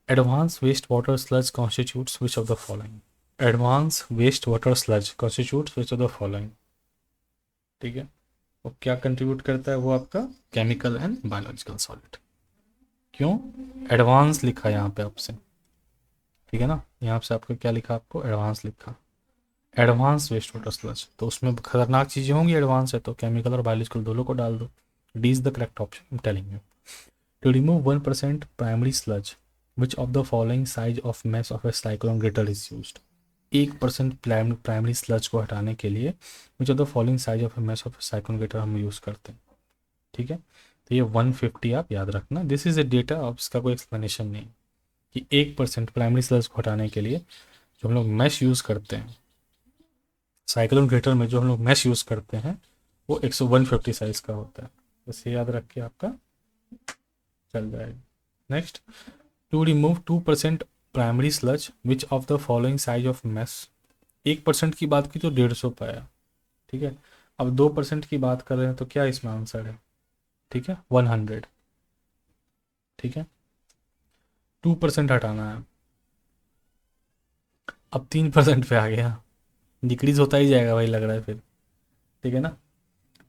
advance waste water sludge constitutes which of the following, advance waste water sludge constitutes which of the following. ठीक है, वो क्या कंट्रीब्यूट करता है, वो आपका केमिकल एंड बायोलॉजिकल सॉलिड। क्यों एडवांस लिखा है यहाँ पे आपसे, ठीक है ना, यहाँ से आपको क्या लिखा, आपको एडवांस लिखा, एडवांस वेस्ट वाटर स्लज, तो उसमें खतरनाक चीज़ें होंगी, एडवांस है तो केमिकल और बायोलॉजिकल दोनों को डाल दो। D is the correct option, I am telling you. To remove 1% primary sludge which of the following size of mass of a cyclone greater is used. 1% primary sludge को हटाने के लिए which of the following size of a mass of a cyclone greater हम यूज़ करते हैं। ठीक है, तो ये 150 आप याद रखना, दिस इज ए डेटा, अब इसका कोई एक्सप्लेनेशन नहीं कि 1% प्राइमरी स्लज को हटाने के लिए जो हम लोग मैश यूज़ करते हैं, साइक्लोन ग्रेटर में जो हम लोग मैश यूज़ करते हैं, वो 150 साइज का होता है। बस ये याद रख के आपका चल जाएगा। Next, to remove 2% primary sludge which of the following size of mass. 1% की बात की तो 150 पाया। ठीक है, अब 2% की बात कर रहे हैं तो क्या इसमें आंसर है, ठीक है 100। ठीक है, 2% हटाना है, अब 3% पे आ गया, डिक्रीज होता ही जाएगा भाई, लग रहा है फिर। ठीक है ना,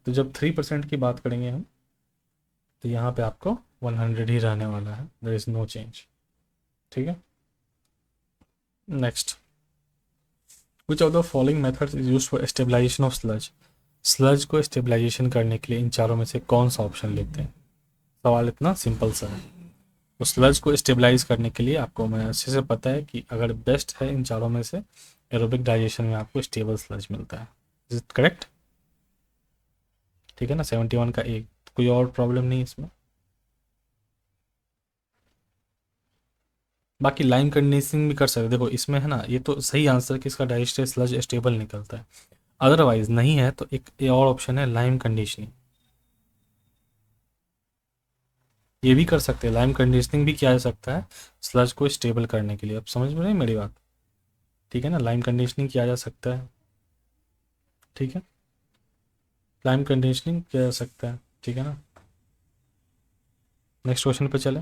तो जब 3% की बात करेंगे हम, तो यहाँ पे आपको 100 ही रहने वाला है, देयर इज़ नो चेंज। ठीक है, next, which of the following methods is used for stabilisation of sludge. Sludge को स्टेबलाइजेशन करने के लिए इन चारों में से कौन सा ऑप्शन लेते हैं। सवाल इतना सिंपल सा है। तो स्लज को स्टेबलाइज करने के लिए आपको मैं अच्छे से पता है कि अगर बेस्ट है इन चारों में से, एरोबिक डाइजेशन में आपको स्टेबल स्लज मिलता है। Is it correct? ठीक है ना, 71 का एक, कोई और प्रॉब्लम नहीं इसमें। बाकी लाइम कंडीशनिंग भी कर सकते, देखो इसमें है ना, ये तो सही आंसर कि इसका डाइजेस्टेड स्लज स्टेबल निकलता है। अदरवाइज नहीं है तो एक ये और ऑप्शन है लाइम कंडीशनिंग, ये भी कर सकते हैं। लाइम कंडीशनिंग भी किया जा सकता है स्लज को स्टेबल करने के लिए। अब समझ में नहीं मेरी बात? ठीक है ना, लाइम कंडीशनिंग किया जा सकता है। ठीक है, लाइम कंडीशनिंग किया जा सकता है। ठीक है ना, नेक्स्ट क्वेश्चन पे चले।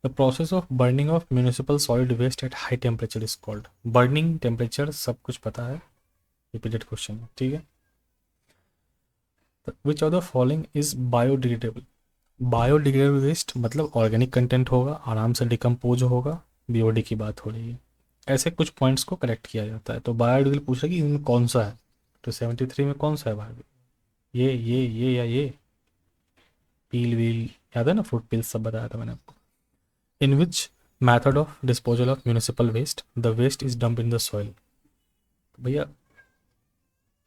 The process of burning of municipal solid waste at high temperature is called. Burning temperature सब कुछ पता है, रिपीटेड क्वेश्चन है। ठीक है, which of the following is biodegradable. Biodegradable waste मतलब ऑर्गेनिक कंटेंट होगा, आराम से डिकम्पोज होगा, बीओडी की बात हो रही है। ऐसे कुछ पॉइंट्स को करेक्ट किया जाता है। तो बायोडिग्रेडेबल पूछ रहा है कि इनमें कौन सा है, तो 73 में कौन सा है बायोडिग्रेडेबल, ये या ये, पील व्हील याद है ना, फ्रूट पील सब बताया था मैंने आपको। In which method of disposal of municipal waste the waste is dump in the soil. भैया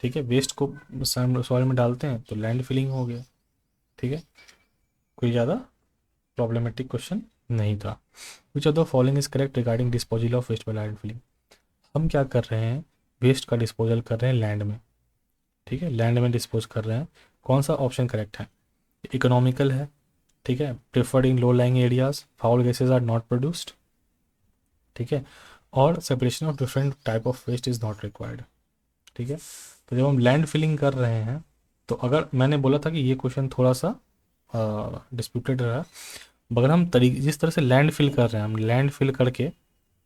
ठीक है, वेस्ट को सॉइल में डालते हैं तो लैंड फिलिंग हो गया। ठीक है, कोई ज़्यादा प्रॉब्लमेटिक क्वेश्चन नहीं था। Which of the following is correct regarding disposal of waste by land filling. हम क्या कर रहे हैं, वेस्ट का डिस्पोजल कर रहे हैं लैंड में। ठीक है, लैंड में डिस्पोज कर रहे हैं। कौन सा ऑप्शन करेक्ट है? इकोनॉमिकल है। ठीक है, preferred in low lying areas, foul gases are not produced. ठीक है, और separation of different type of waste is not required. ठीक है, तो जब हम लैंड फिलिंग कर रहे हैं, तो अगर मैंने बोला था कि ये क्वेश्चन थोड़ा सा डिस्प्यूटेड रहा, मगर हम तरीके जिस तरह से लैंड फिल कर रहे हैं, हम लैंड फिल करके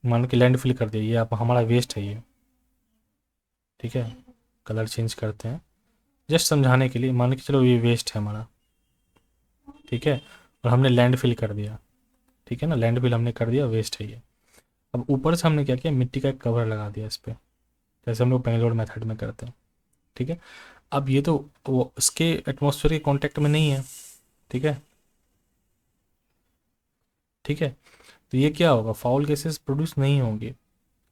मान के लैंड फिल कर दिया, ये आप हमारा वेस्ट है ये। ठीक है, कलर चेंज करते हैं जस्ट समझाने के लिए, मान के चलो ये वेस्ट है हमारा। ठीक है, और हमने लैंड फिल कर दिया। ठीक है ना, लैंड फिल हमने कर दिया, वेस्ट है ये। अब ऊपर से हमने क्या किया, मिट्टी का एक कवर लगा दिया इस पर, जैसे हम लोग बेंगलोर मेथड में करते हैं। ठीक है, अब ये तो वो इसके एटमॉस्फेयर के कांटेक्ट में नहीं है। ठीक है, ठीक है, तो ये क्या होगा, फाउल गैसेस प्रोड्यूस नहीं होंगे।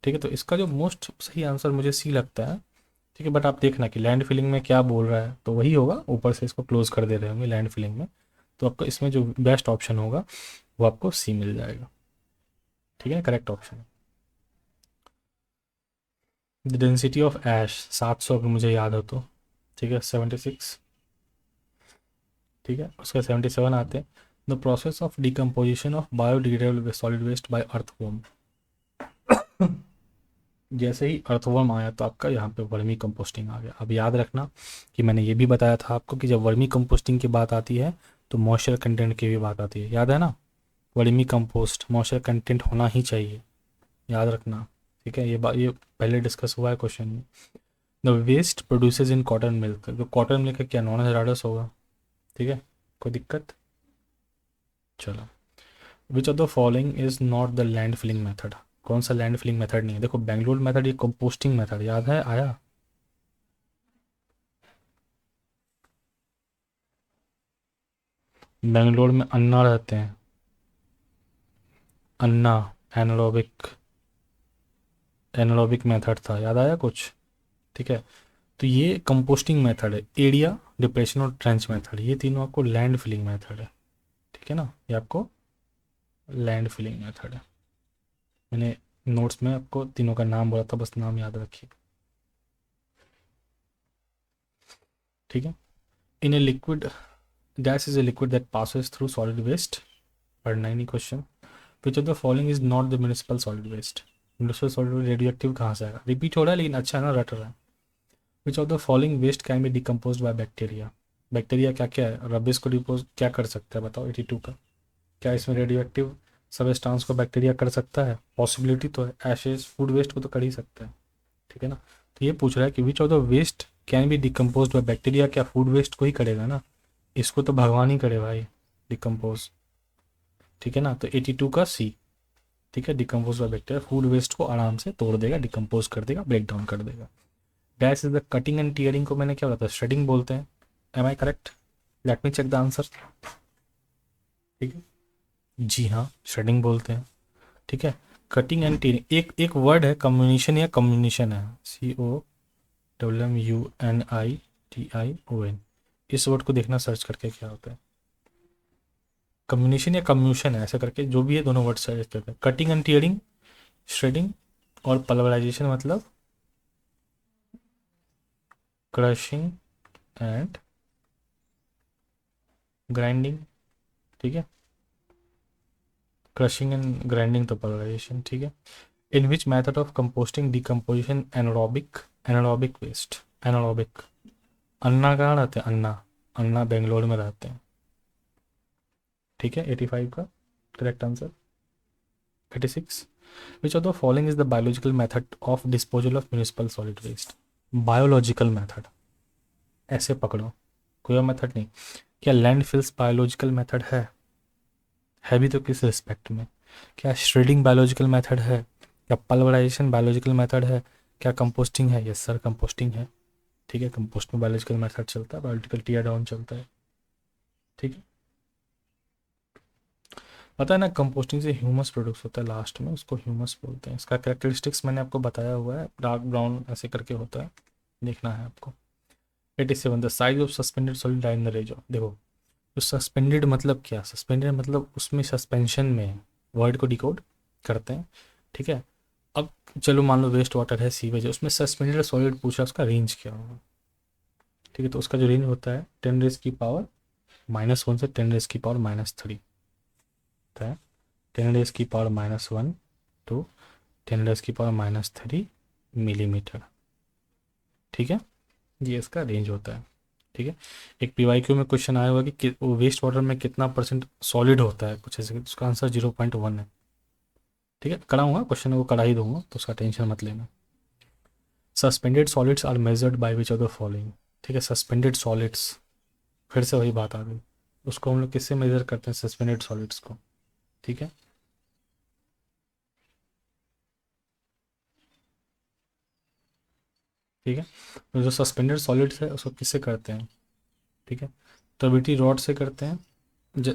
ठीक है, तो इसका जो मोस्ट सही आंसर मुझे सी लगता है। ठीक है, बट आप देखना कि लैंड फिलिंग में क्या बोल रहा है, तो वही होगा, ऊपर से इसको क्लोज कर दे रहे होंगे लैंड फिलिंग में। तो आपको इसमें जो बेस्ट ऑप्शन होगा वो आपको सी मिल जाएगा। ठीक है, correct option. The density of ash 700 अगर मुझे याद हो तो। ठीक है, 76। ठीक है, उसके 77 आते हैं। The process of decomposition of biodegradable solid waste by earthworm. जैसे ही अर्थवर्म आया तो आपका यहाँ पे वर्मी कंपोस्टिंग आ गया। अब याद रखना कि मैंने ये भी बताया था आपको कि जब वर्मी कंपोस्टिंग की बात आती है तो मॉइस्चर कंटेंट की भी बात आती है, याद है ना। वर्मी कंपोस्ट मॉइस्चर कंटेंट होना ही चाहिए, याद रखना। ठीक है, ये पहले डिस्कस हुआ है क्वेश्चन में। The waste produces in cotton milk, तो कॉटन मिल्क क्या नॉन हैजार्डस होगा। ठीक है, कोई दिक्कत? चलो, which of the following is not the land filling method. कौन सा लैंड फिलिंग मेथड नहीं है? देखो बेंगलोर मेथड ये कंपोस्टिंग मेथड, याद है आया। बेंगलोर में अन्ना रहते हैं, अन्ना, एनारोबिक, एनारोबिक मेथड था, याद आया कुछ। ठीक है, तो ये कंपोस्टिंग मेथड है। एरिया, डिप्रेशन और ट्रेंच मेथड, ये तीनों आपको लैंड फिलिंग मेथड है। ठीक है ना, ये आपको लैंड फिलिंग मेथड है। मैंने नोट्स में आपको तीनों का नाम बोला था, बस नाम याद रखिए। ठीक है, in a liquid, gas is a liquid that passes through solid waste. पढ़ना ही नहीं question. Which of the following is not the municipal solid waste. Municipal solid waste radioactive कहाँ से आएगा, रिपीट हो रहा है लेकिन अच्छा है ना, रट रहा है। Which of the following waste can be decompose by bacteria. Bacteria क्या क्या है, रबिस को डिपोज क्या कर सकता है बताओ, 82 का। क्या इसमें रेडियो एक्टिव सबस्टांस को बैक्टीरिया कर सकता है? पॉसिबिलिटी तो है, एशेज फूड वेस्ट को तो कर ही सकता है। ठीक है ना, तो ये पूछ रहा है कि which of the waste can be decompose by bacteria, क्या फूड वेस्ट को ही करेगा ना, इसको तो भगवान ही करे भाई। डिकम्पोज, ठीक है ना। तो 82 का सी, ठीक है, डिकम्पोज का वेक्टर फूड वेस्ट को आराम से तोड़ देगा, डिकम्पोज कर देगा, ब्रेक डाउन कर देगा। Dash is the cutting and tearing को मैंने क्या बोला था, श्रेडिंग बोलते हैं। Am I correct? Let me check the answer. ठीक है, जी हाँ, श्रेडिंग बोलते हैं। ठीक है, कटिंग एंड टीयरिंग एक एक वर्ड है, कम्युनिशन या कम्युनिशन है, COMMUNITION। इस वर्ड को देखना सर्च करके क्या होता है, कम्युनिशन या कम्यूशन है, ऐसा करके जो भी है दोनों वर्ड सर्च करते हैं। कटिंग एंड टीयरिंग, श्रेडिंग, और पल्वराइजेशन मतलब क्रशिंग एंड ग्राइंडिंग। ठीक है, क्रशिंग एंड ग्राइंडिंग तो पल्वराइजेशन। ठीक है, in which method of composting decomposition anaerobic, anaerobic waste, anaerobic. Anna कहाँ रहते हैं, अन्ना, अन्ना बेंगलोर में रहते हैं। ठीक है, 85 का correct answer. 86, which of the following is the biological method of disposal of municipal solid waste. Biological method, ऐसे पकड़ो, कोई और मेथड नहीं। क्या लैंडफिल्स बायोलॉजिकल मेथड है भी तो किस रिस्पेक्ट में। क्या श्रेडिंग बायोलॉजिकल मेथड है, क्या पल्वराइजेशन बायोलॉजिकल मेथड है, क्या कंपोस्टिंग है। यस सर, कंपोस्टिंग है। ठीक है, कंपोस्ट में बायोलॉजिकल मेथड चलता है, बायोलॉजिकल टीयर डाउन चलता है। ठीक है, पता है ना, कंपोस्टिंग से ह्यूमस प्रोड्यूस होता है लास्ट में, उसको ह्यूमस बोलते हैं। इसका कैरेक्टरिस्टिक्स मैंने आपको बताया हुआ है, डार्क ब्राउन ऐसे करके होता है, देखना है आपको। 87, the size of suspended solid in the range of. देखो, तो सस्पेंडेड मतलब क्या, सस्पेंडेड मतलब उसमें सस्पेंशन में है, वर्ड को डिकोड करते हैं। ठीक है, अब चलो मान लो वेस्ट वाटर है, सीवेज है, उसमें सस्पेंडेड सॉलिड पूछा, उसका रेंज क्या होगा। ठीक है, तो उसका जो रेंज होता है 10⁻⁻1 से 10⁻⁻³ होता है। 10⁻⁻1 टू 10⁻⁻³ मिलीमीटर। ठीक है, ये इसका रेंज होता है। ठीक है, एक PYQ में क्वेश्चन आया हुआ कि वो वेस्ट वाटर में कितना परसेंट सॉलिड होता है, कुछ ऐसे, उसका आंसर 0.1 है। ठीक है, कराऊंगा क्वेश्चन को, करा ही दूंगा, तो उसका टेंशन मत लेना। Suspended solids are measured by which of the following. ठीक है, सस्पेंडेड सॉलिड्स, फिर से वही बात आ गई, उसको हम लोग किससे मेजर करते हैं, सस्पेंडेड सॉलिड्स को। ठीक है, ठीक है, तो जो सस्पेंडेड सॉलिड्स है उसको किससे करते हैं। ठीक है, टर्बिडिटी रॉड से करते हैं।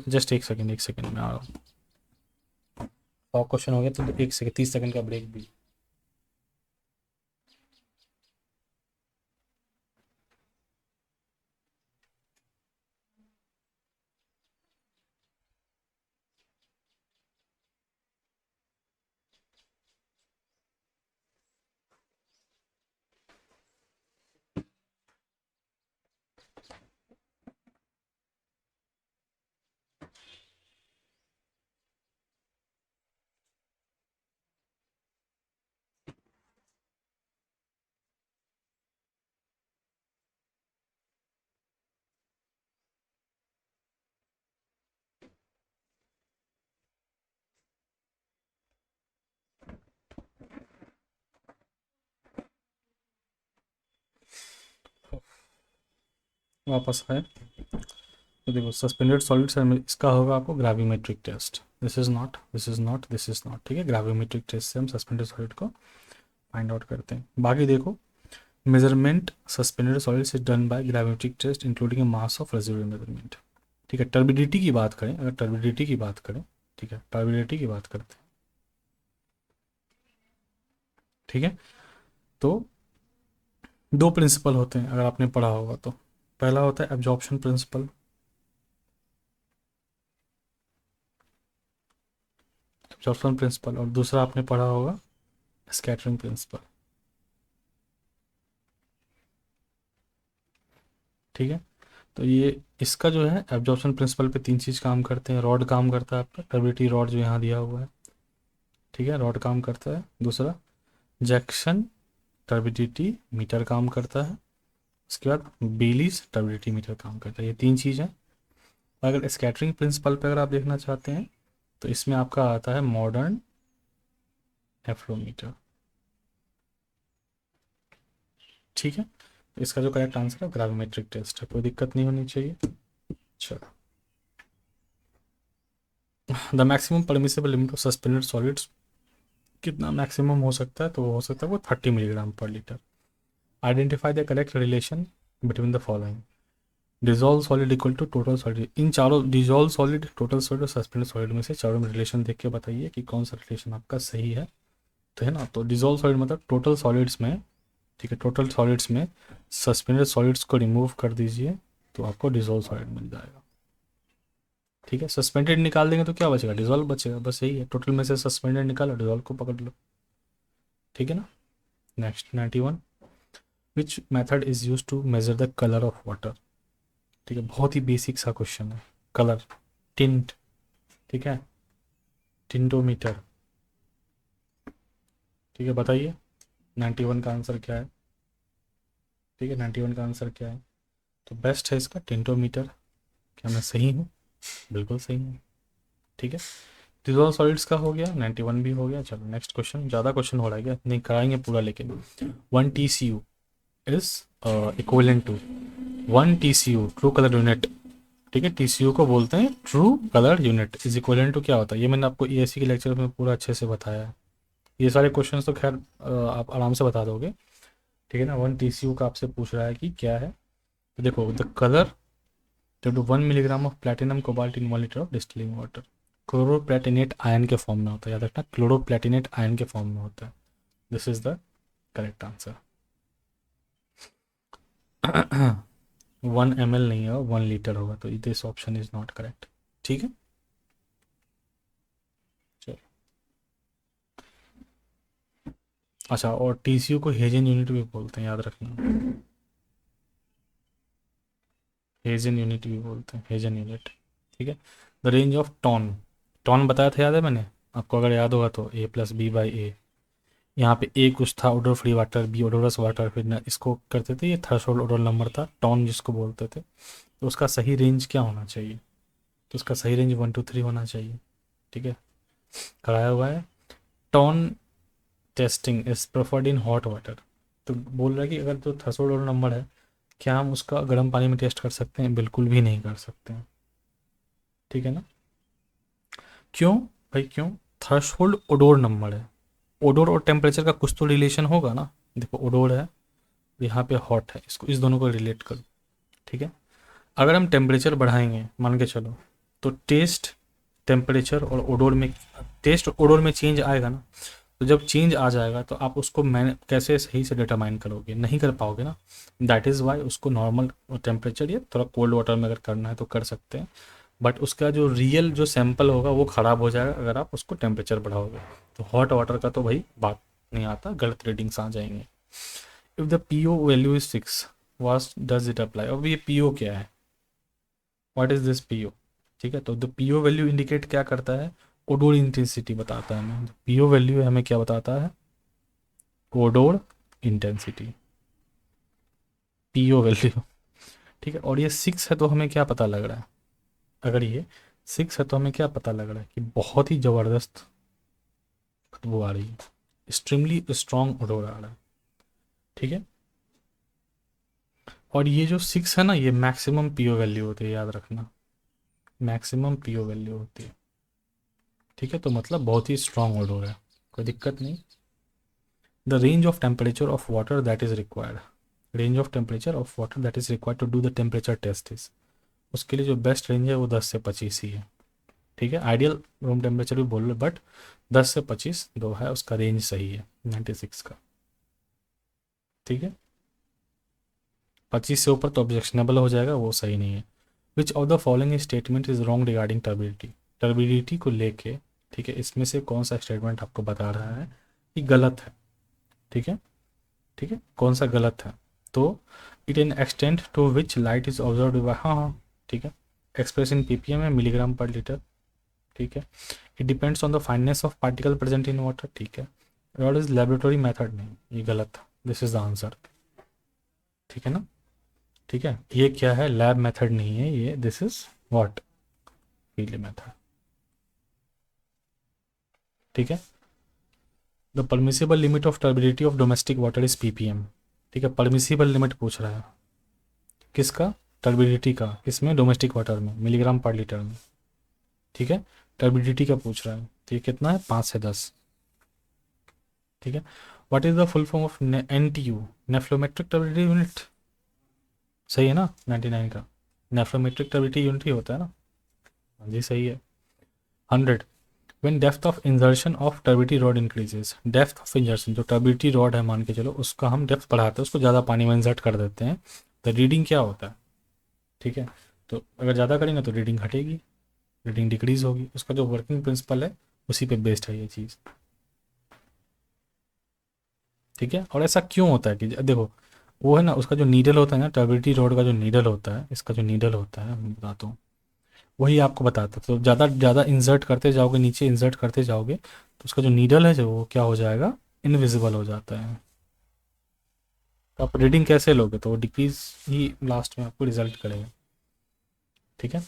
जस्ट एक सेकेंड, एक सेकेंड में आ रहा हूँ। और क्वेश्चन हो गया तो एक सेकेंड, 30 सेकेंड का ब्रेक भी। वापस आए, तो देखो सस्पेंडेड सॉलिड्स है, इसका होगा आपको gravimetric test. This is not, this is not, this is not. ठीक है, ग्रेविमेट्रिक टेस्ट से हम सस्पेंडेड सॉलिड को फाइंड आउट करते हैं। बाकी देखो, measurement suspended solids is done by gravimetric test including mass of residual measurement. ठीक है, टर्बिडिटी की बात करें, अगर टर्बिडिटी की बात करें, ठीक है, टर्बिडिटी की बात करते हैं। ठीक है, तो दो प्रिंसिपल होते हैं, अगर आपने पढ़ा होगा तो। पहला होता है एब्जॉर्प्शन प्रिंसिपल, एब्जॉर्प्शन प्रिंसिपल, और दूसरा आपने पढ़ा होगा स्कैटरिंग प्रिंसिपल। ठीक है, तो ये इसका जो है एब्जॉर्प्शन प्रिंसिपल पे तीन चीज़ काम करते हैं। रॉड काम करता है आपका, टर्बिडिटी रॉड जो यहाँ दिया हुआ है। ठीक है, रॉड काम करता है। दूसरा जैक्सन टर्बिडिटी मीटर काम करता है। उसके बाद बेलीज टर्बिडिटी मीटर काम करता है। ये तीन चीज़ हैं। अगर स्कैटरिंग प्रिंसिपल पे अगर आप देखना चाहते हैं, तो इसमें आपका आता है मॉडर्न एफ्लोमीटर। ठीक है, तो इसका जो करेक्ट आंसर है ग्राविमेट्रिक टेस्ट है, कोई दिक्कत नहीं होनी चाहिए। चलो, the maximum permissible limit of suspended solids, कितना मैक्सिमम हो सकता है, तो वो हो सकता है वो 30 milligram per litre. Identify the correct relation between the following, dissolve solid equal to total solid. इन चारों, डिजॉल्व सॉलिड, टोटल सॉलिड और सस्पेंडेड सॉलिड में से चारों में रिलेशन देख के बताइए कि कौन सा रिलेशन आपका सही है। तो है ना, तो डिजॉल्व सॉलिड मतलब टोटल सॉलिड्स में, ठीक है, टोटल सॉलिड्स में सस्पेंडेड सॉलिड्स को रिमूव कर दीजिए तो आपको डिजॉल्व सॉलिड मिल जाएगा। ठीक है, सस्पेंडेड निकाल देंगे तो क्या बचेगा, डिजॉल्व बचेगा, बस यही है। टोटल में से सस्पेंडेड निकालो, डिजॉल्व को पकड़ लो। ठीक है ना। Next 91, which method is use to measure the colour of water. ठीक है, बहुत ही बेसिक सा क्वेश्चन है। कलर, टिंट, ठीक है, टिंटोमीटर। ठीक है, बताइए 91 का आंसर क्या है। ठीक है, 91 का आंसर क्या है, तो बेस्ट है इसका टिंटोमीटर। क्या मैं सही हूँ, बिल्कुल सही हूँ। ठीक है, डिजॉल्व सॉलिड्स का हो गया, 91 भी हो गया। चलो नेक्स्ट क्वेश्चन, ज़्यादा क्वेश्चन हो रहा है क्या, नहीं कराएंगे पूरा, लेकिन 1 TCU is equivalent to 1 TCU true colour unit. ठीक है, TCU को बोलते हैं true colour unit, is equivalent to क्या होता है, ये मैंने आपको ESC के लेक्चर में पूरा अच्छे से बताया है। ये सारे क्वेश्चन तो खैर आप आराम से बता दोगे। ठीक है ना, 1 TCU का आपसे पूछ रहा है कि क्या है, तो देखो the colour to 1 milligram of platinum cobalt in 1 litre of distilling water. Chloroplatinate ion के फॉर्म में होता है, याद रखना, क्लोरोप्लेटिनेट आयन के फॉर्म में होता है। This is the correct answer. 1 ml नहीं होगा, 1 लीटर होगा, तो this option is not correct. ठीक है, चलो। अच्छा, और TCU को हेजन यूनिट भी बोलते हैं, याद रखना, हेजन यूनिट भी बोलते हैं, हेजन यूनिट। ठीक है, the range of ton, ton बताया था, याद है मैंने आपको, अगर याद होगा तो A+B/A। यहाँ पे A कुछ था odour free water, B odorous water, फिर ना इसको करते थे, ये थ्रेशोल्ड ओडोर नंबर था, टॉन जिसको बोलते थे। तो उसका सही रेंज क्या होना चाहिए, तो उसका सही रेंज 1 to 3 होना चाहिए। ठीक है, कराया हुआ है। Ton testing is preferred in hot water, तो बोल रहा है कि अगर जो थ्रेशोल्ड ओडोर नंबर है, क्या हम उसका गर्म पानी में टेस्ट कर सकते हैं, बिल्कुल भी नहीं कर सकते हैं। ठीक है ना, क्यों भाई, क्यों, थ्रेशोल्ड ओडोर नंबर है, ओडोर और टेम्परेचर का कुछ तो रिलेशन होगा ना। देखो ओडोर है, यहाँ पे हॉट है, इसको, इस दोनों को रिलेट करो। ठीक है, अगर हम टेम्परेचर बढ़ाएंगे, मान के चलो, तो टेस्ट, टेम्परेचर और ओडोर में, टेस्ट और ओडोर में चेंज आएगा ना। तो जब चेंज आ जाएगा तो आप उसको मैंने कैसे सही से डिटरमाइन करोगे, नहीं कर पाओगे ना। दैट इज़ वाई उसको नॉर्मल टेम्परेचर या थोड़ा कोल्ड वाटर में अगर करना है तो कर सकते हैं, बट उसका जो रियल जो सैंपल होगा वो ख़राब हो जाएगा अगर आप उसको टेम्परेचर बढ़ाओगे। तो हॉट वाटर का तो भाई बात नहीं आता, गलत रीडिंग्स आ जाएंगे। If the PO value is 6, what does it apply. अब ये PO क्या है, व्हाट इज दिस PO। ठीक है, तो द PO वैल्यू इंडिकेट क्या करता है, ओडोर इंटेंसिटी बताता है हमें। PO वैल्यू हमें क्या बताता है, ओडोर इंटेंसिटी, PO वैल्यू। ठीक है, और ये 6 है तो हमें क्या पता लग रहा है, अगर ये 6 है तो हमें क्या पता लग रहा है कि बहुत ही ज़बरदस्त खुशबू आ रही है, एक्सट्रीमली स्ट्रॉन्ग ओडोर आ रहा है। ठीक है, और ये जो 6 है ना, ये मैक्सिमम PO वैल्यू होती है, याद रखना, मैक्सिमम PO वैल्यू होती है। ठीक है, तो मतलब बहुत ही स्ट्रॉन्ग ओडोर है, कोई दिक्कत नहीं। The range of temperature of water that is required, range of temperature of water that is required to do the temperature test is, उसके लिए जो बेस्ट रेंज है वो 10 से 25 ही है। ठीक है, आइडियल रूम टेम्परेचर भी बोल लो, बट 10 से 25 जो है उसका रेंज सही है 96 का। ठीक है, 25 से ऊपर तो ऑब्जेक्शनेबल हो जाएगा, वो सही नहीं है। Which of the following statement is wrong regarding turbidity, turbidity को लेके, ठीक है, इसमें से कौन सा स्टेटमेंट आपको बता रहा है कि गलत है। ठीक है, ठीक है, कौन सा गलत है, तो it an extent to which light is observe by, हाँ हाँ, ठीक है, एक्सप्रेस इन PPM है, मिलीग्राम पर लीटर। ठीक है, it depends on the fineness of particle present in water. ठीक है, व्हाट इज लेबोरेटरी मेथड, नहीं, ये गलत है, दिस इज द आंसर। ठीक है ना, ठीक है, ये क्या है, लैब मेथड नहीं है ये, this is what, field method. ठीक है, the permissible limit of turbidity of domestic water is PPM। ठीक है, परमिसिबल लिमिट पूछ रहा है किसका, टर्बिडिटी का, किसमें, डोमेस्टिक वाटर में, मिलीग्राम पर लीटर में। ठीक है, टर्बिडिटी का पूछ रहा है, तो ये कितना है 5 से 10। ठीक है। What is the full form of NTU, nephelometric turbidity unit, सही है ना 99 का, नेफ्रोमेट्रिक टर्बिडिटी यूनिट ही होता है ना। हाँ जी सही है। 100, when depth of insertion of turbidity rod increases, depth of इंजर्शन जो टर्बिडिटी रॉड है मान के चलो उसका हम डेप्थ बढ़ाते हैं, उसको ज़्यादा पानी में इंसर्ट कर देते हैं, तो रीडिंग क्या होता है। ठीक है, तो अगर ज़्यादा करेंगे तो रीडिंग घटेगी, रीडिंग डिक्रीज होगी, उसका जो वर्किंग प्रिंसिपल है उसी पे बेस्ड है ये चीज़। ठीक है, और ऐसा क्यों होता है कि देखो वो है ना, उसका जो नीडल होता है ना, टर्बिडिटी रॉड का जो नीडल होता है, इसका जो नीडल होता है मैं बताता हूँ, वही आपको बताता है। तो ज़्यादा ज़्यादा इंसर्ट करते जाओगे, नीचे इंसर्ट करते जाओगे, तो उसका जो नीडल है जो वो क्या हो जाएगा, इनविजिबल हो जाता है। तो आप रीडिंग कैसे लोगे, तो वो डिक्रीज ही लास्ट में आपको रिजल्ट करेगा। ठीक है।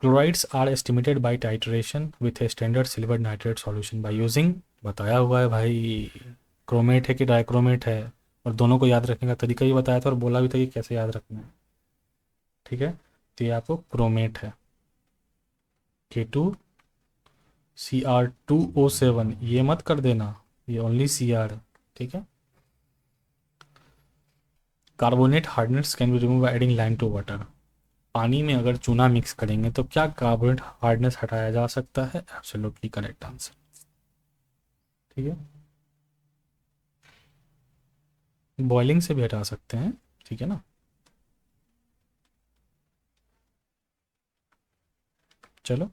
Chlorides are estimated by titration with a standard silver nitrate solution by using, बताया हुआ है भाई, क्रोमेट है कि डाइक्रोमेट है, और दोनों को याद रखने का तरीका ही बताया था और बोला भी था कि कैसे याद रखना है। ठीक है, तो ये आपको क्रोमेट है, K2Cr2O7, ये मत कर देना, ये ओनली Cr है। ठीक है। Carbonate hardness can be remove by adding lime to water, पानी में अगर चूना मिक्स करेंगे तो क्या कार्बोनेट हार्डनेस हटाया जा सकता है, एब्सोल्युटली करेक्ट आंसर। ठीक है, बॉइलिंग से भी हटा सकते हैं। ठीक है ना। चलो,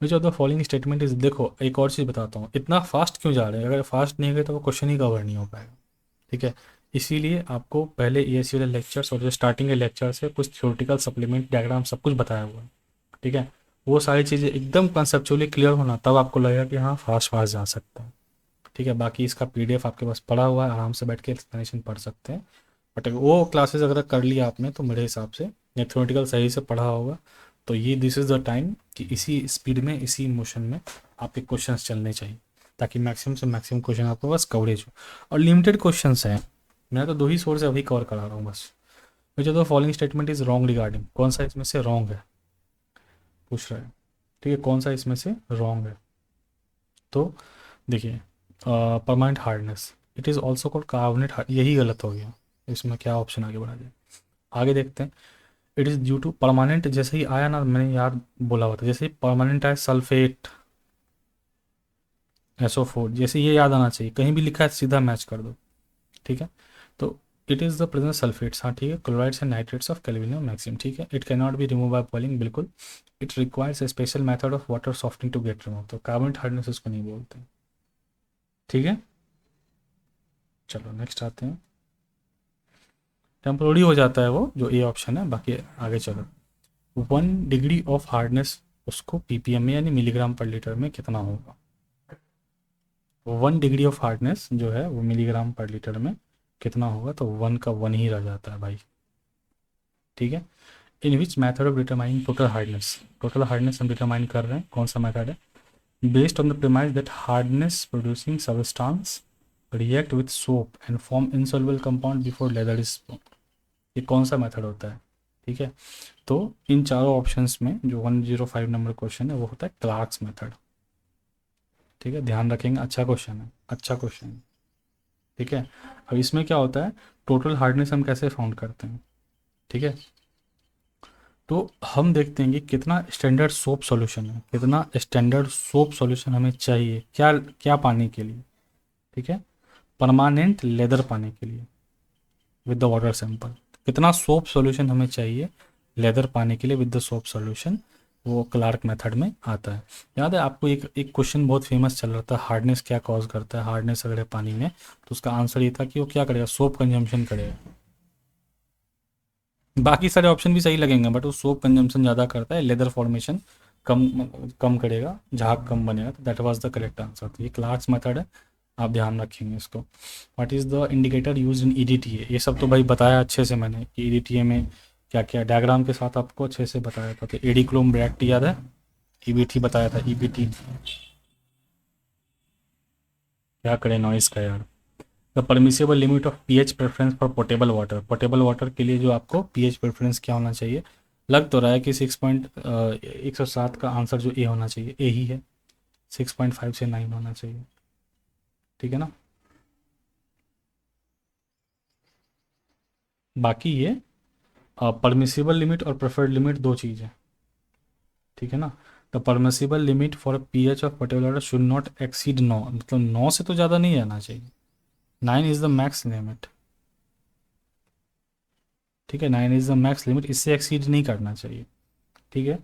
which of the following statement is, देखो एक और चीज़ बताता हूँ, इतना फास्ट क्यों जा रहे हैं, अगर फास्ट नहीं गए तो वो क्वेश्चन ही कवर नहीं हो पाएगा। ठीक है, इसीलिए आपको पहले ESC वाले लेक्चर्स और जो स्टार्टिंग के लेक्चर से कुछ थ्योरेटिकल सप्लीमेंट डायग्राम सब कुछ बताया हुआ है। ठीक है, वो सारी चीज़ें एकदम कंसेप्चुअली क्लियर होना, तब आपको लगेगा कि हाँ फास्ट फास्ट जा सकता है। ठीक है, बाकी इसका PDF आपके पास पड़ा हुआ है, आराम से बैठ के एक्सप्लेनेशन पढ़ सकते हैं। बट वो क्लासेस अगर कर लिया आपने तो मेरे हिसाब से या थ्योरेटिकल सही से पढ़ा होगा, तो ये दिस इज़ द टाइम कि इसी स्पीड में, इसी मोशन में आपके क्वेश्चंस चलने चाहिए, ताकि मैक्सिमम से मैक्सिमम क्वेश्चन आपके पास कवरेज हो। और लिमिटेड क्वेश्चंस हैं, मैं तो 2 ही सोर्स अभी कवर करा रहा हूँ बस। मुझे तो following statement is wrong regarding, कौन सा इसमें से रॉन्ग है पूछ रहा है। ठीक है, कौन सा इसमें से रॉन्ग है, तो देखिए permanent hardness, it is also called carbonate, यही गलत हो गया, इसमें क्या ऑप्शन आगे बढ़ा जाए, आगे देखते हैं। It is due to permanent, जैसे ही आया ना, मैंने यार बोला हुआ था, जैसे ही परमानेंट आया सल्फेट SO4, जैसे ये याद आना चाहिए, कहीं भी लिखा है सीधा मैच कर दो। ठीक है, तो it is the presence sulphates, हाँ ठीक है, chlorides and nitrates of calcium magnesium. ठीक है, it can not be remove by boiling, बिल्कुल, it requires a special method of water softening to get remove, तो कार्बोनेट हार्डनेस उसको नहीं बोलते। ठीक है, चलो नेक्स्ट आते हैं। टेम्पोररी हो जाता है वो जो ए ऑप्शन है, बाकी आगे चलो। 1 डिग्री ऑफ हार्डनेस, उसको PPM में यानी मिलीग्राम पर लीटर में कितना होगा। 1 डिग्री ऑफ हार्डनेस जो है वो मिलीग्राम पर लीटर में कितना होगा, तो 1 का 1 ही रह जाता है भाई। ठीक है, in which method of determining total hardness, total hardness हम डिटरमाइन कर रहे हैं, कौन सा मैथड है, based on the premise that hardness producing substance react with soap and form insoluble compound before lather is, ये कौन सा मेथड होता है। ठीक है, तो इन चारों ऑप्शंस में जो 105 नंबर क्वेश्चन है वो होता है क्लार्क्स मेथड। ठीक है, ध्यान रखेंगे, अच्छा क्वेश्चन है, अच्छा क्वेश्चन है। ठीक है, अब इसमें क्या होता है, टोटल हार्डनेस हम कैसे फाउंड करते हैं। ठीक है, तो हम देखते हैं कि कितना स्टैंडर्ड सोप सॉल्यूशन है, कितना स्टैंडर्ड सोप सॉल्यूशन हमें चाहिए, क्या क्या पाने के लिए। ठीक है, परमानेंट लेदर पाने के लिए विद द वाटर सैंपल, कितना सोप सॉल्यूशन हमें चाहिए लेदर पाने के लिए विद द सोप सॉल्यूशन, वो क्लार्क मेथड में आता है। याद है आपको एक एक क्वेश्चन बहुत फेमस चल रहा था, हार्डनेस क्या कॉज करता है, हार्डनेस अगर है पानी में, तो उसका आंसर ये था कि वो क्या करेगा, सोप कंजम्पशन करेगा। बाकी सारे ऑप्शन भी सही लगेंगे बट वो सोप कंजम्पशन ज़्यादा करता है, लेदर फॉर्मेशन कम कम करेगा, झाग कम बनेगा, तो that was the correct answer. तो ये क्लार्क्स मेथड है, आप ध्यान रखेंगे इसको। What is the indicator use in EDTA, ये सब तो भाई बताया अच्छे से मैंने कि EDTA में क्या क्या, डायग्राम के साथ आपको अच्छे से बताया था। तो एडी क्लोम ब्रैक्ट याद है, EBT बताया था, EBT, क्या करें नॉइस का यार। The permissible limit of pH preference for portable water, portable water के लिए जो आपको pH प्रेफरेंस क्या होना चाहिए, लग तो रहा है कि 107 का आंसर जो ए होना चाहिए ए ही है, 6.5 से 9 होना चाहिए, ठीक है ना। बाकी ये परमिसिबल लिमिट और प्रेफर्ड लिमिट दो चीज़ है, ठीक है ना। The permissible limit for pH of particular should not exceed 9, मतलब 9 से तो ज़्यादा नहीं रहना चाहिए, 9 इज़ द मैक्स लिमिट, ठीक है, 9 इज़ द मैक्स लिमिट, इससे एक्सीड नहीं करना चाहिए, ठीक है।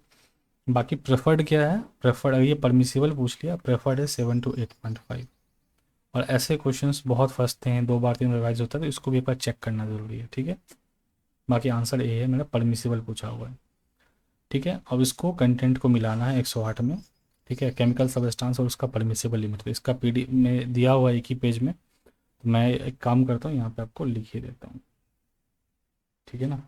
बाकी प्रेफर्ड क्या है, प्रेफर्ड अगर ये परमिसिबल पूछ लिया, प्रेफर्ड है 7 to 8.5। और ऐसे क्वेश्चंस बहुत फंसते हैं, 2 बार 3 बार रिवाइज होता है, तो इसको भी एक बार चेक करना ज़रूरी है, ठीक है। बाकी आंसर ए है, मेरा परमिसिबल पूछा हुआ है, ठीक है। अब इसको कंटेंट को मिलाना है 108 में, ठीक है, केमिकल सब्सटेंस और उसका परमिसिबल लिमिट, तो इसका पीडी में दिया हुआ है एक ही पेज में, तो मैं एक काम करता हूँ यहाँ पे आपको लिख ही देता हूँ, ठीक है ना,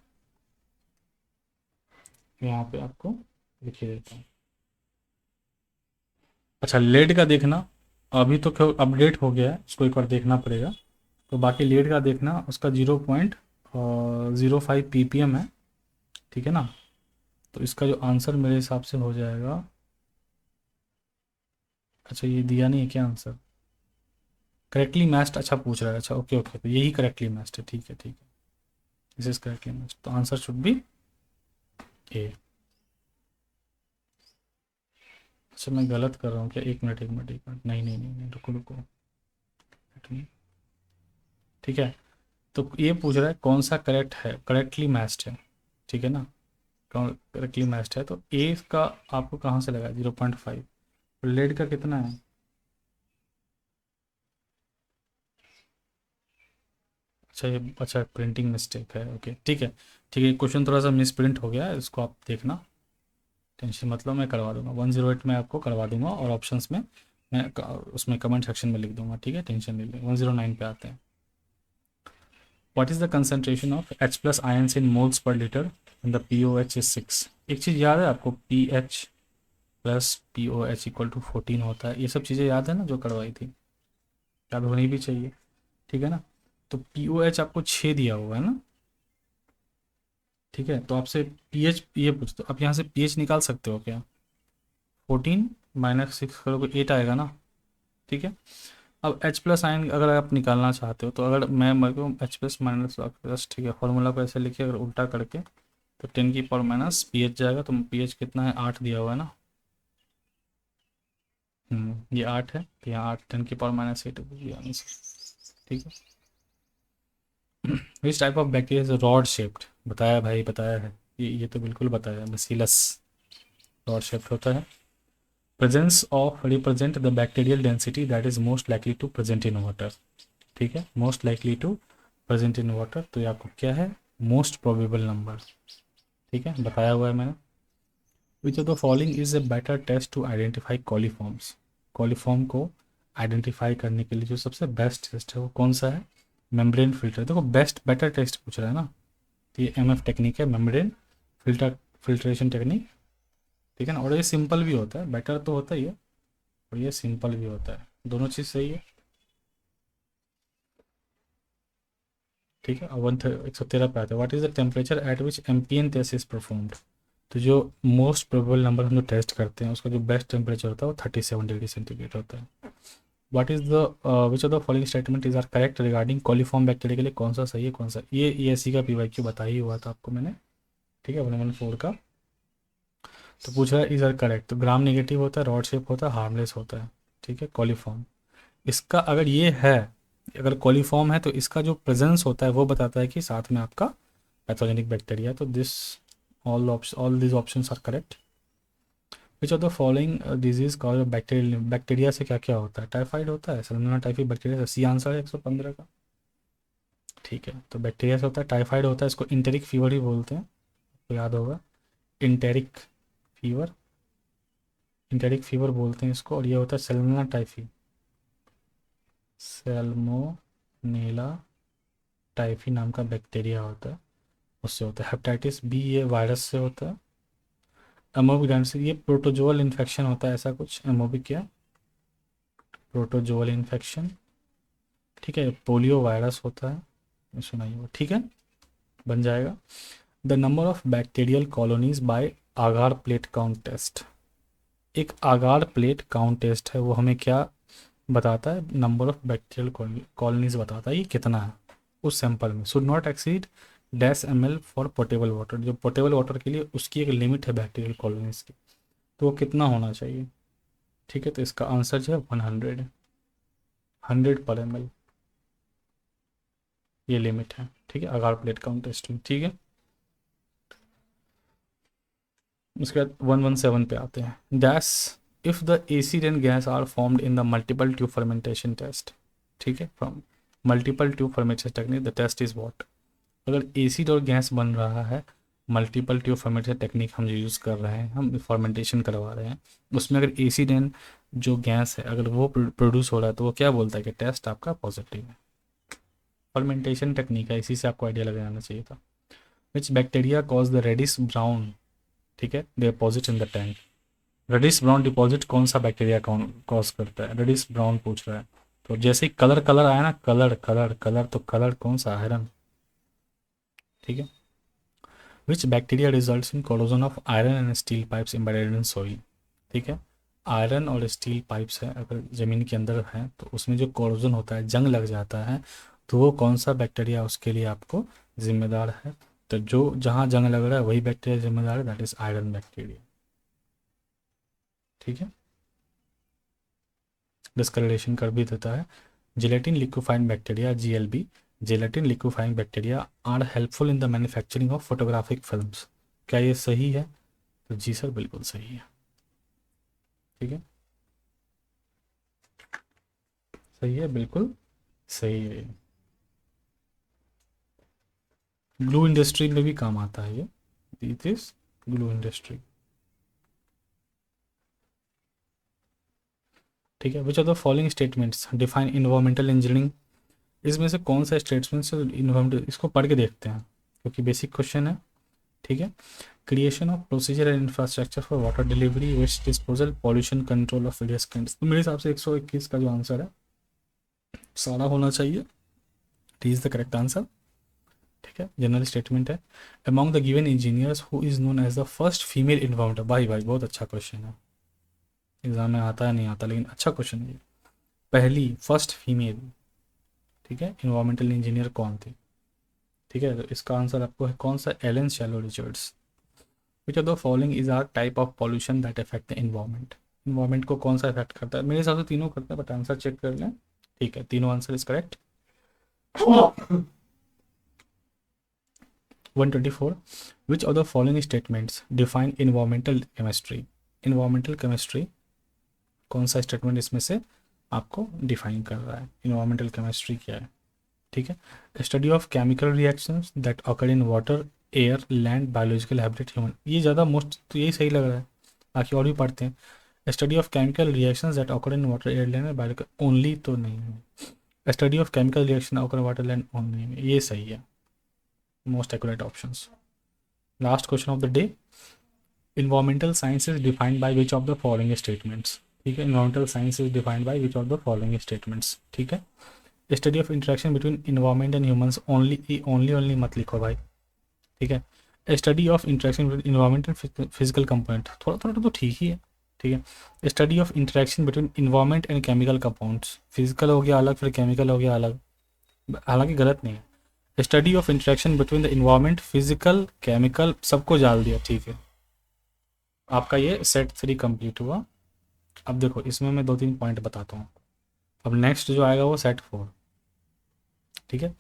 यहाँ पे आपको लिख ही देता हूँ। अच्छा, लेड का देखना, अभी तो क्या अपडेट हो गया है, उसको एक बार देखना पड़ेगा। तो बाकी लेड का देखना, उसका 0.05 ppm है, ठीक है ना। तो इसका जो आंसर मेरे हिसाब से हो जाएगा, अच्छा ये दिया नहीं है क्या आंसर, करेक्टली मैच्ड, अच्छा पूछ रहा है, अच्छा ओके ओके, तो यही करेक्टली मैच्ड है, ठीक है ठीक है, दिस इज करेक्टली मैच्ड, तो आंसर शुड बी ए। अच्छा मैं गलत कर रहा हूँ क्या, एक मिनट, नहीं नहीं नहीं नहीं, रुको रुको, ठीक है। तो ये पूछ रहा है कौन सा करेक्ट है, करेक्टली मैच्ड है, ठीक है ना, करेक्टली मैच्ड है, तो ए का आपको कहाँ से लगा 0.5, लेड का कितना है, अच्छा ये अच्छा प्रिंटिंग मिस्टेक है, ओके ठीक है, ठीक है, क्वेश्चन थोड़ा सा मिस प्रिंट हो गया है, इसको आप देखना, टेंशन मतलब मैं करवा दूंगा 108 में आपको करवा दूंगा, और ऑप्शंस में मैं उसमें कमेंट सेक्शन में लिख दूंगा, ठीक है, टेंशन नहीं ले, 109 पे आते हैं। What is the concentration of H plus ions in moles per litre and the POH is 6। एक चीज़ याद है आपको, PH plus POH equal to 14 होता है, ये सब चीज़ें याद है ना जो करवाई थी, याद होनी भी चाहिए, ठीक है ना। तो POH आपको 6 दिया हुआ है ना, ठीक है, तो आपसे पीएच ये पूछते हो, आप यहाँ से पीएच निकाल सकते हो क्या, 14 - 6 करोगे 8 आएगा ना, ठीक है। अब H प्लस आयन अगर आप निकालना चाहते हो, तो अगर मैं मेरे को H प्लस माइनस प्लस, ठीक है, फॉर्मूला को ऐसे लिखिए, अगर उल्टा करके तो 10 की पावर माइनस पी एच जाएगा, तो पी एच कितना है, 8 दिया हुआ है ना, ये 8 है, तो यहाँ 8 10 की पावर -8 ठीक है। विच type of bacteria is rod shaped, बताया भाई बताया है, ये तो बिल्कुल बताया है, बेसिलस रॉड शेप्ड होता है। Presence of represent the bacterial density that is most likely to present in water, ठीक है, most likely to present in water, तो ये आपको क्या है, मोस्ट प्रोबेबल नंबर, ठीक है, बताया हुआ है मैंने। Which of the following is a better test to identify coliforms, coliform को आइडेंटिफाई करने के लिए जो सबसे बेस्ट टेस्ट है वो कौन सा है, मेम्ब्रेन फिल्टर, देखो बेस्ट बेटर टेस्ट पूछ रहा है ना, तो ये MF टेक्निक है, मेम्ब्रेन फिल्टर फिल्ट्रेशन टेक्निक, ठीक है ना, और ये सिंपल भी होता है, बेटर तो होता ही है, और ये सिंपल भी होता है, दोनों चीज़ सही है, ठीक है। और 113 पे आता है, what is the temperature at which MPN test is performed, तो जो मोस्ट प्रोबेबल नंबर हम जो टेस्ट करते हैं उसका जो बेस्ट टेम्परेचर होता है वो 37 डिग्री सेंटीग्रेड होता है। What is the which of the following statement is are correct regarding coliform bacteria के लिए कौन सा सही है कौन सा, ये एस सी का PYQ बता ही हुआ था आपको मैंने, ठीक है, 114 का। तो पूछ रहा है इज आर करेक्ट, तो ग्राम नेगेटिव होता है, रॉड शेप होता है, हार्मलेस होता है, ठीक है, कॉलीफॉर्म, इसका अगर ये है, अगर कॉलीफॉर्म है तो इसका जो प्रेजेंस होता है वो बताता है कि साथ में आपका पैथोजेनिक बैक्टीरिया, तो this all this options are correct. Which of the following disease cause bacteria, bacteria से क्या क्या होता है, टाइफाइड होता है, सल्मोनेला टाइफी बैक्टीरिया से, सी आंसर है 115 का, ठीक है, तो बैक्टीरिया से होता है, टाइफाइड होता है, इसको इंटेरिक फीवर ही बोलते हैं, तो याद होगा, इंटेरिक फीवर, इंटेरिक फीवर बोलते हैं इसको, और ये होता है सल्मोनेला टाइफी, सैल्मोनेला टाइफी नाम का बैक्टीरिया होता है, उससे होता है। हेपेटाइटिस बी ये वायरस से होता है। एमोबिक डायनेसिस ये प्रोटोजोअल इन्फेक्शन होता है, ऐसा कुछ, एमोबिक क्या, प्रोटोजोअल इन्फेक्शन, ठीक है, पोलियो वायरस होता है, ये सुना ही होगा, ठीक है, बन जाएगा। The number of bacterial colonies by agar plate count test. एक आगार प्लेट काउंट टेस्ट है, वो हमें क्या बताता है, नंबर ऑफ बैक्टीरियल कॉलोनीज बताता है, ये कितना है उस सैंपल में। Should not exceed dash ml for portable water, जो पोर्टेबल वाटर के लिए उसकी एक लिमिट है बैक्टीरियल कॉलोनीज की, तो वो कितना होना चाहिए। ठीक है, तो इसका आंसर जो है 100 पर ml, ये लिमिट है। ठीक है, आगार प्लेट काउंट टेस्ट में। ठीक है, उसके बाद 117 पे आते हैं। Dash if the acid and gas are formed in the multiple tube fermentation test. ठीक है, from multiple tube fermentation technique the test is what. अगर एसिड और गैस बन रहा है, मल्टीपल ट्यूब फर्मेंटेशन टेक्निक हम जो यूज़ कर रहे हैं, हम फर्मेंटेशन करवा रहे हैं, उसमें अगर एसिड एंड जो गैस है अगर वो प्रोड्यूस हो रहा है, तो वो क्या बोलता है कि टेस्ट आपका पॉजिटिव है। फर्मेंटेशन टेक्निक है, इसी से आपको आइडिया लग जाना चाहिए था। Which bacteria cause the reddish brown, ठीक है, deposit in the tank. Reddish brown deposit कौन सा बैक्टीरिया कॉज करता है, रेडिश ब्राउन पूछ रहा है। तो जैसे ही कलर कलर आया ना, कलर कलर कलर, तो कलर कौन सा, आयरन। ठीक है, विच bacteria results in corrosion of iron and steel pipes embedded in soil. ठीक है, आयरन और स्टील पाइप्स है अगर ज़मीन के अंदर है, तो उसमें जो कोरोजन होता है, जंग लग जाता है, तो वो कौन सा बैक्टीरिया उसके लिए आपको जिम्मेदार है। तो जो जहाँ जंग लग रहा है वही बैक्टीरिया जिम्मेदार है, दैट इज आयरन बैक्टीरिया। ठीक है, डिस्कलरेशन कर भी देता है। Gelatin liquefying bacteria GLB, gelatin liquefying bacteria are helpful in the manufacturing of photographic films. क्या ये सही है, तो जी सर बिल्कुल सही है। ठीक है, सही है, बिल्कुल सही है। ग्लू इंडस्ट्री में भी काम आता है ये, इट इज ग्लू इंडस्ट्री। ठीक है, which are the following statements define environmental engineering. इसमें से कौन सा स्टेटमेंट्स इन्वायरमेंटल, इसको पढ़ के देखते हैं क्योंकि बेसिक क्वेश्चन है। ठीक है, creation of procedure and infrastructure for water delivery, waste disposal, pollution control of various kinds. तो मेरे हिसाब से 121 का जो आंसर है सारा होना चाहिए, T is the correct answer. ठीक है, जनरल स्टेटमेंट है। Among the given engineers who is known as the first female environmental. भाई भाई बहुत अच्छा क्वेश्चन है, एग्जाम में आता है नहीं आता, लेकिन अच्छा क्वेश्चन है ये। पहली फर्स्ट फीमेल, ठीक है, इन्वायरमेंटल इंजीनियर कौन थी। ठीक है, तो इसका आंसर आपको है कौन सा, Ellen Swallow Richards. Which are the following is are type of pollution that affect the environment. Environment को कौन सा इफेक्ट करता है, मेरे हिसाब से तीनों करता है, बट आंसर चेक कर लें। ठीक है, तीनों answer is correct. 124 which of the following statements define environmental chemistry. Environmental chemistry कौन सा स्टेटमेंट इसमें से आपको डिफाइन कर रहा है, इन्वायरमेंटल केमिस्ट्री क्या है। ठीक है, study of chemical reactions that occur in water, air, land, biological habitat, human. ये ज़्यादा मोस्ट तो यही सही लग रहा है, बाकी और भी पढ़ते हैं। Study of chemical reactions that occur in water, air, land, biological only तो नहीं है। Study of chemical reaction occur water, land only, ये सही है, most accurate options. Last question of the day, environmental science is defined by which of the following statements. ठीक है, environmental science is defined by which of the following statements. ठीक है, study of interaction between environment and humans, only only मत लिखो भाई। ठीक है, study of interaction between environment and physical component, थोड़ा थोड़ा तो ठीक ही है। ठीक है, study of interaction between environment and chemical compounds, physical हो गया अलग, फिर केमिकल हो गया अलग, हालांकि गलत नहीं है। Study of interaction between the environment, physical, chemical, सबको डाल दिया। ठीक है, आपका ये सेट 3 कंप्लीट हुआ। अब देखो इसमें मैं 2-3 पॉइंट बताता हूँ। अब नेक्स्ट जो आएगा वो सेट 4। ठीक है,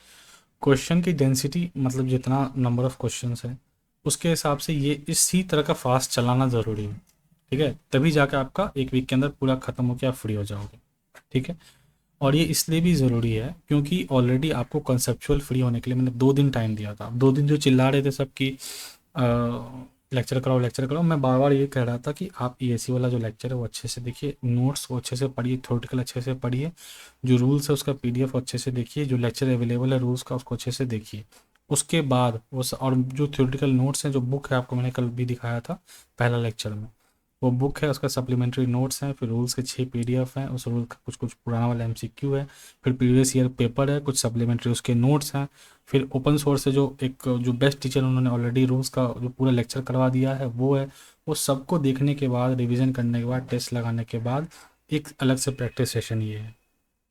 क्वेश्चन की डेंसिटी मतलब जितना नंबर ऑफ क्वेश्चंस है उसके हिसाब से ये इसी तरह का फास्ट चलाना ज़रूरी है। ठीक है, तभी जाकर आपका एक वीक के अंदर पूरा ख़त्म होकर आप फ्री हो जाओगे। ठीक है, और ये इसलिए भी ज़रूरी है क्योंकि ऑलरेडी आपको कंसेप्चुअल फ्री होने के लिए मैंने 2 दिन टाइम दिया था। 2 दिन जो चिल्ला रहे थे सबकी लेक्चर कराओ लेक्चर कराओ, मैं बार बार ये कह रहा था कि आप EAC वाला जो लेक्चर है वो अच्छे से देखिए, नोट्स को अच्छे से पढ़िए, थ्योरेटिकल अच्छे से पढ़िए, जो रूल्स है उसका PDF अच्छे से देखिए, जो लेक्चर अवेलेबल है रूल्स का उसको अच्छे से देखिए। उसके बाद और जो थ्योरेटिकल नोट्स हैं, जो बुक है आपको मैंने कल भी दिखाया था पहला लेक्चर में, वो बुक है, उसका सप्लीमेंट्री नोट्स हैं, फिर रूल्स के 6 पीडीएफ हैं, उस रूल का कुछ कुछ पुराना वाला एमसीक्यू है, फिर प्रीवियस ईयर पेपर है, कुछ सप्लीमेंट्री उसके नोट्स हैं, फिर ओपन सोर्स से जो बेस्ट टीचर उन्होंने ऑलरेडी रूल्स का जो पूरा लेक्चर करवा दिया है वो है। वो सबको देखने के बाद, रिविज़न करने के बाद, टेस्ट लगाने के बाद एक अलग से प्रैक्टिस सेशन ये है,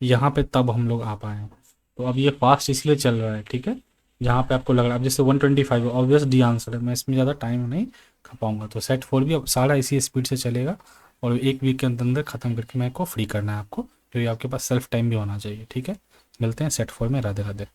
यहाँ पे तब हम लोग आ पाए हैं। तो अब ये फास्ट इसलिए चल रहा है, ठीक है, जहाँ पे आपको लग रहा है, अब जैसे 125 ऑब्वियस डी आंसर है, मैं इसमें ज़्यादा टाइम नहीं खा पाऊंगा, तो सेट 4 भी अब सारा इसी स्पीड से चलेगा, और एक वीक के अंदर अंदर ख़त्म करके मेरे को फ्री करना है आपको, क्योंकि आपके पास सेल्फ टाइम भी होना चाहिए, ठीक है। मिलते हैं सेट 4 में। राधे राधे।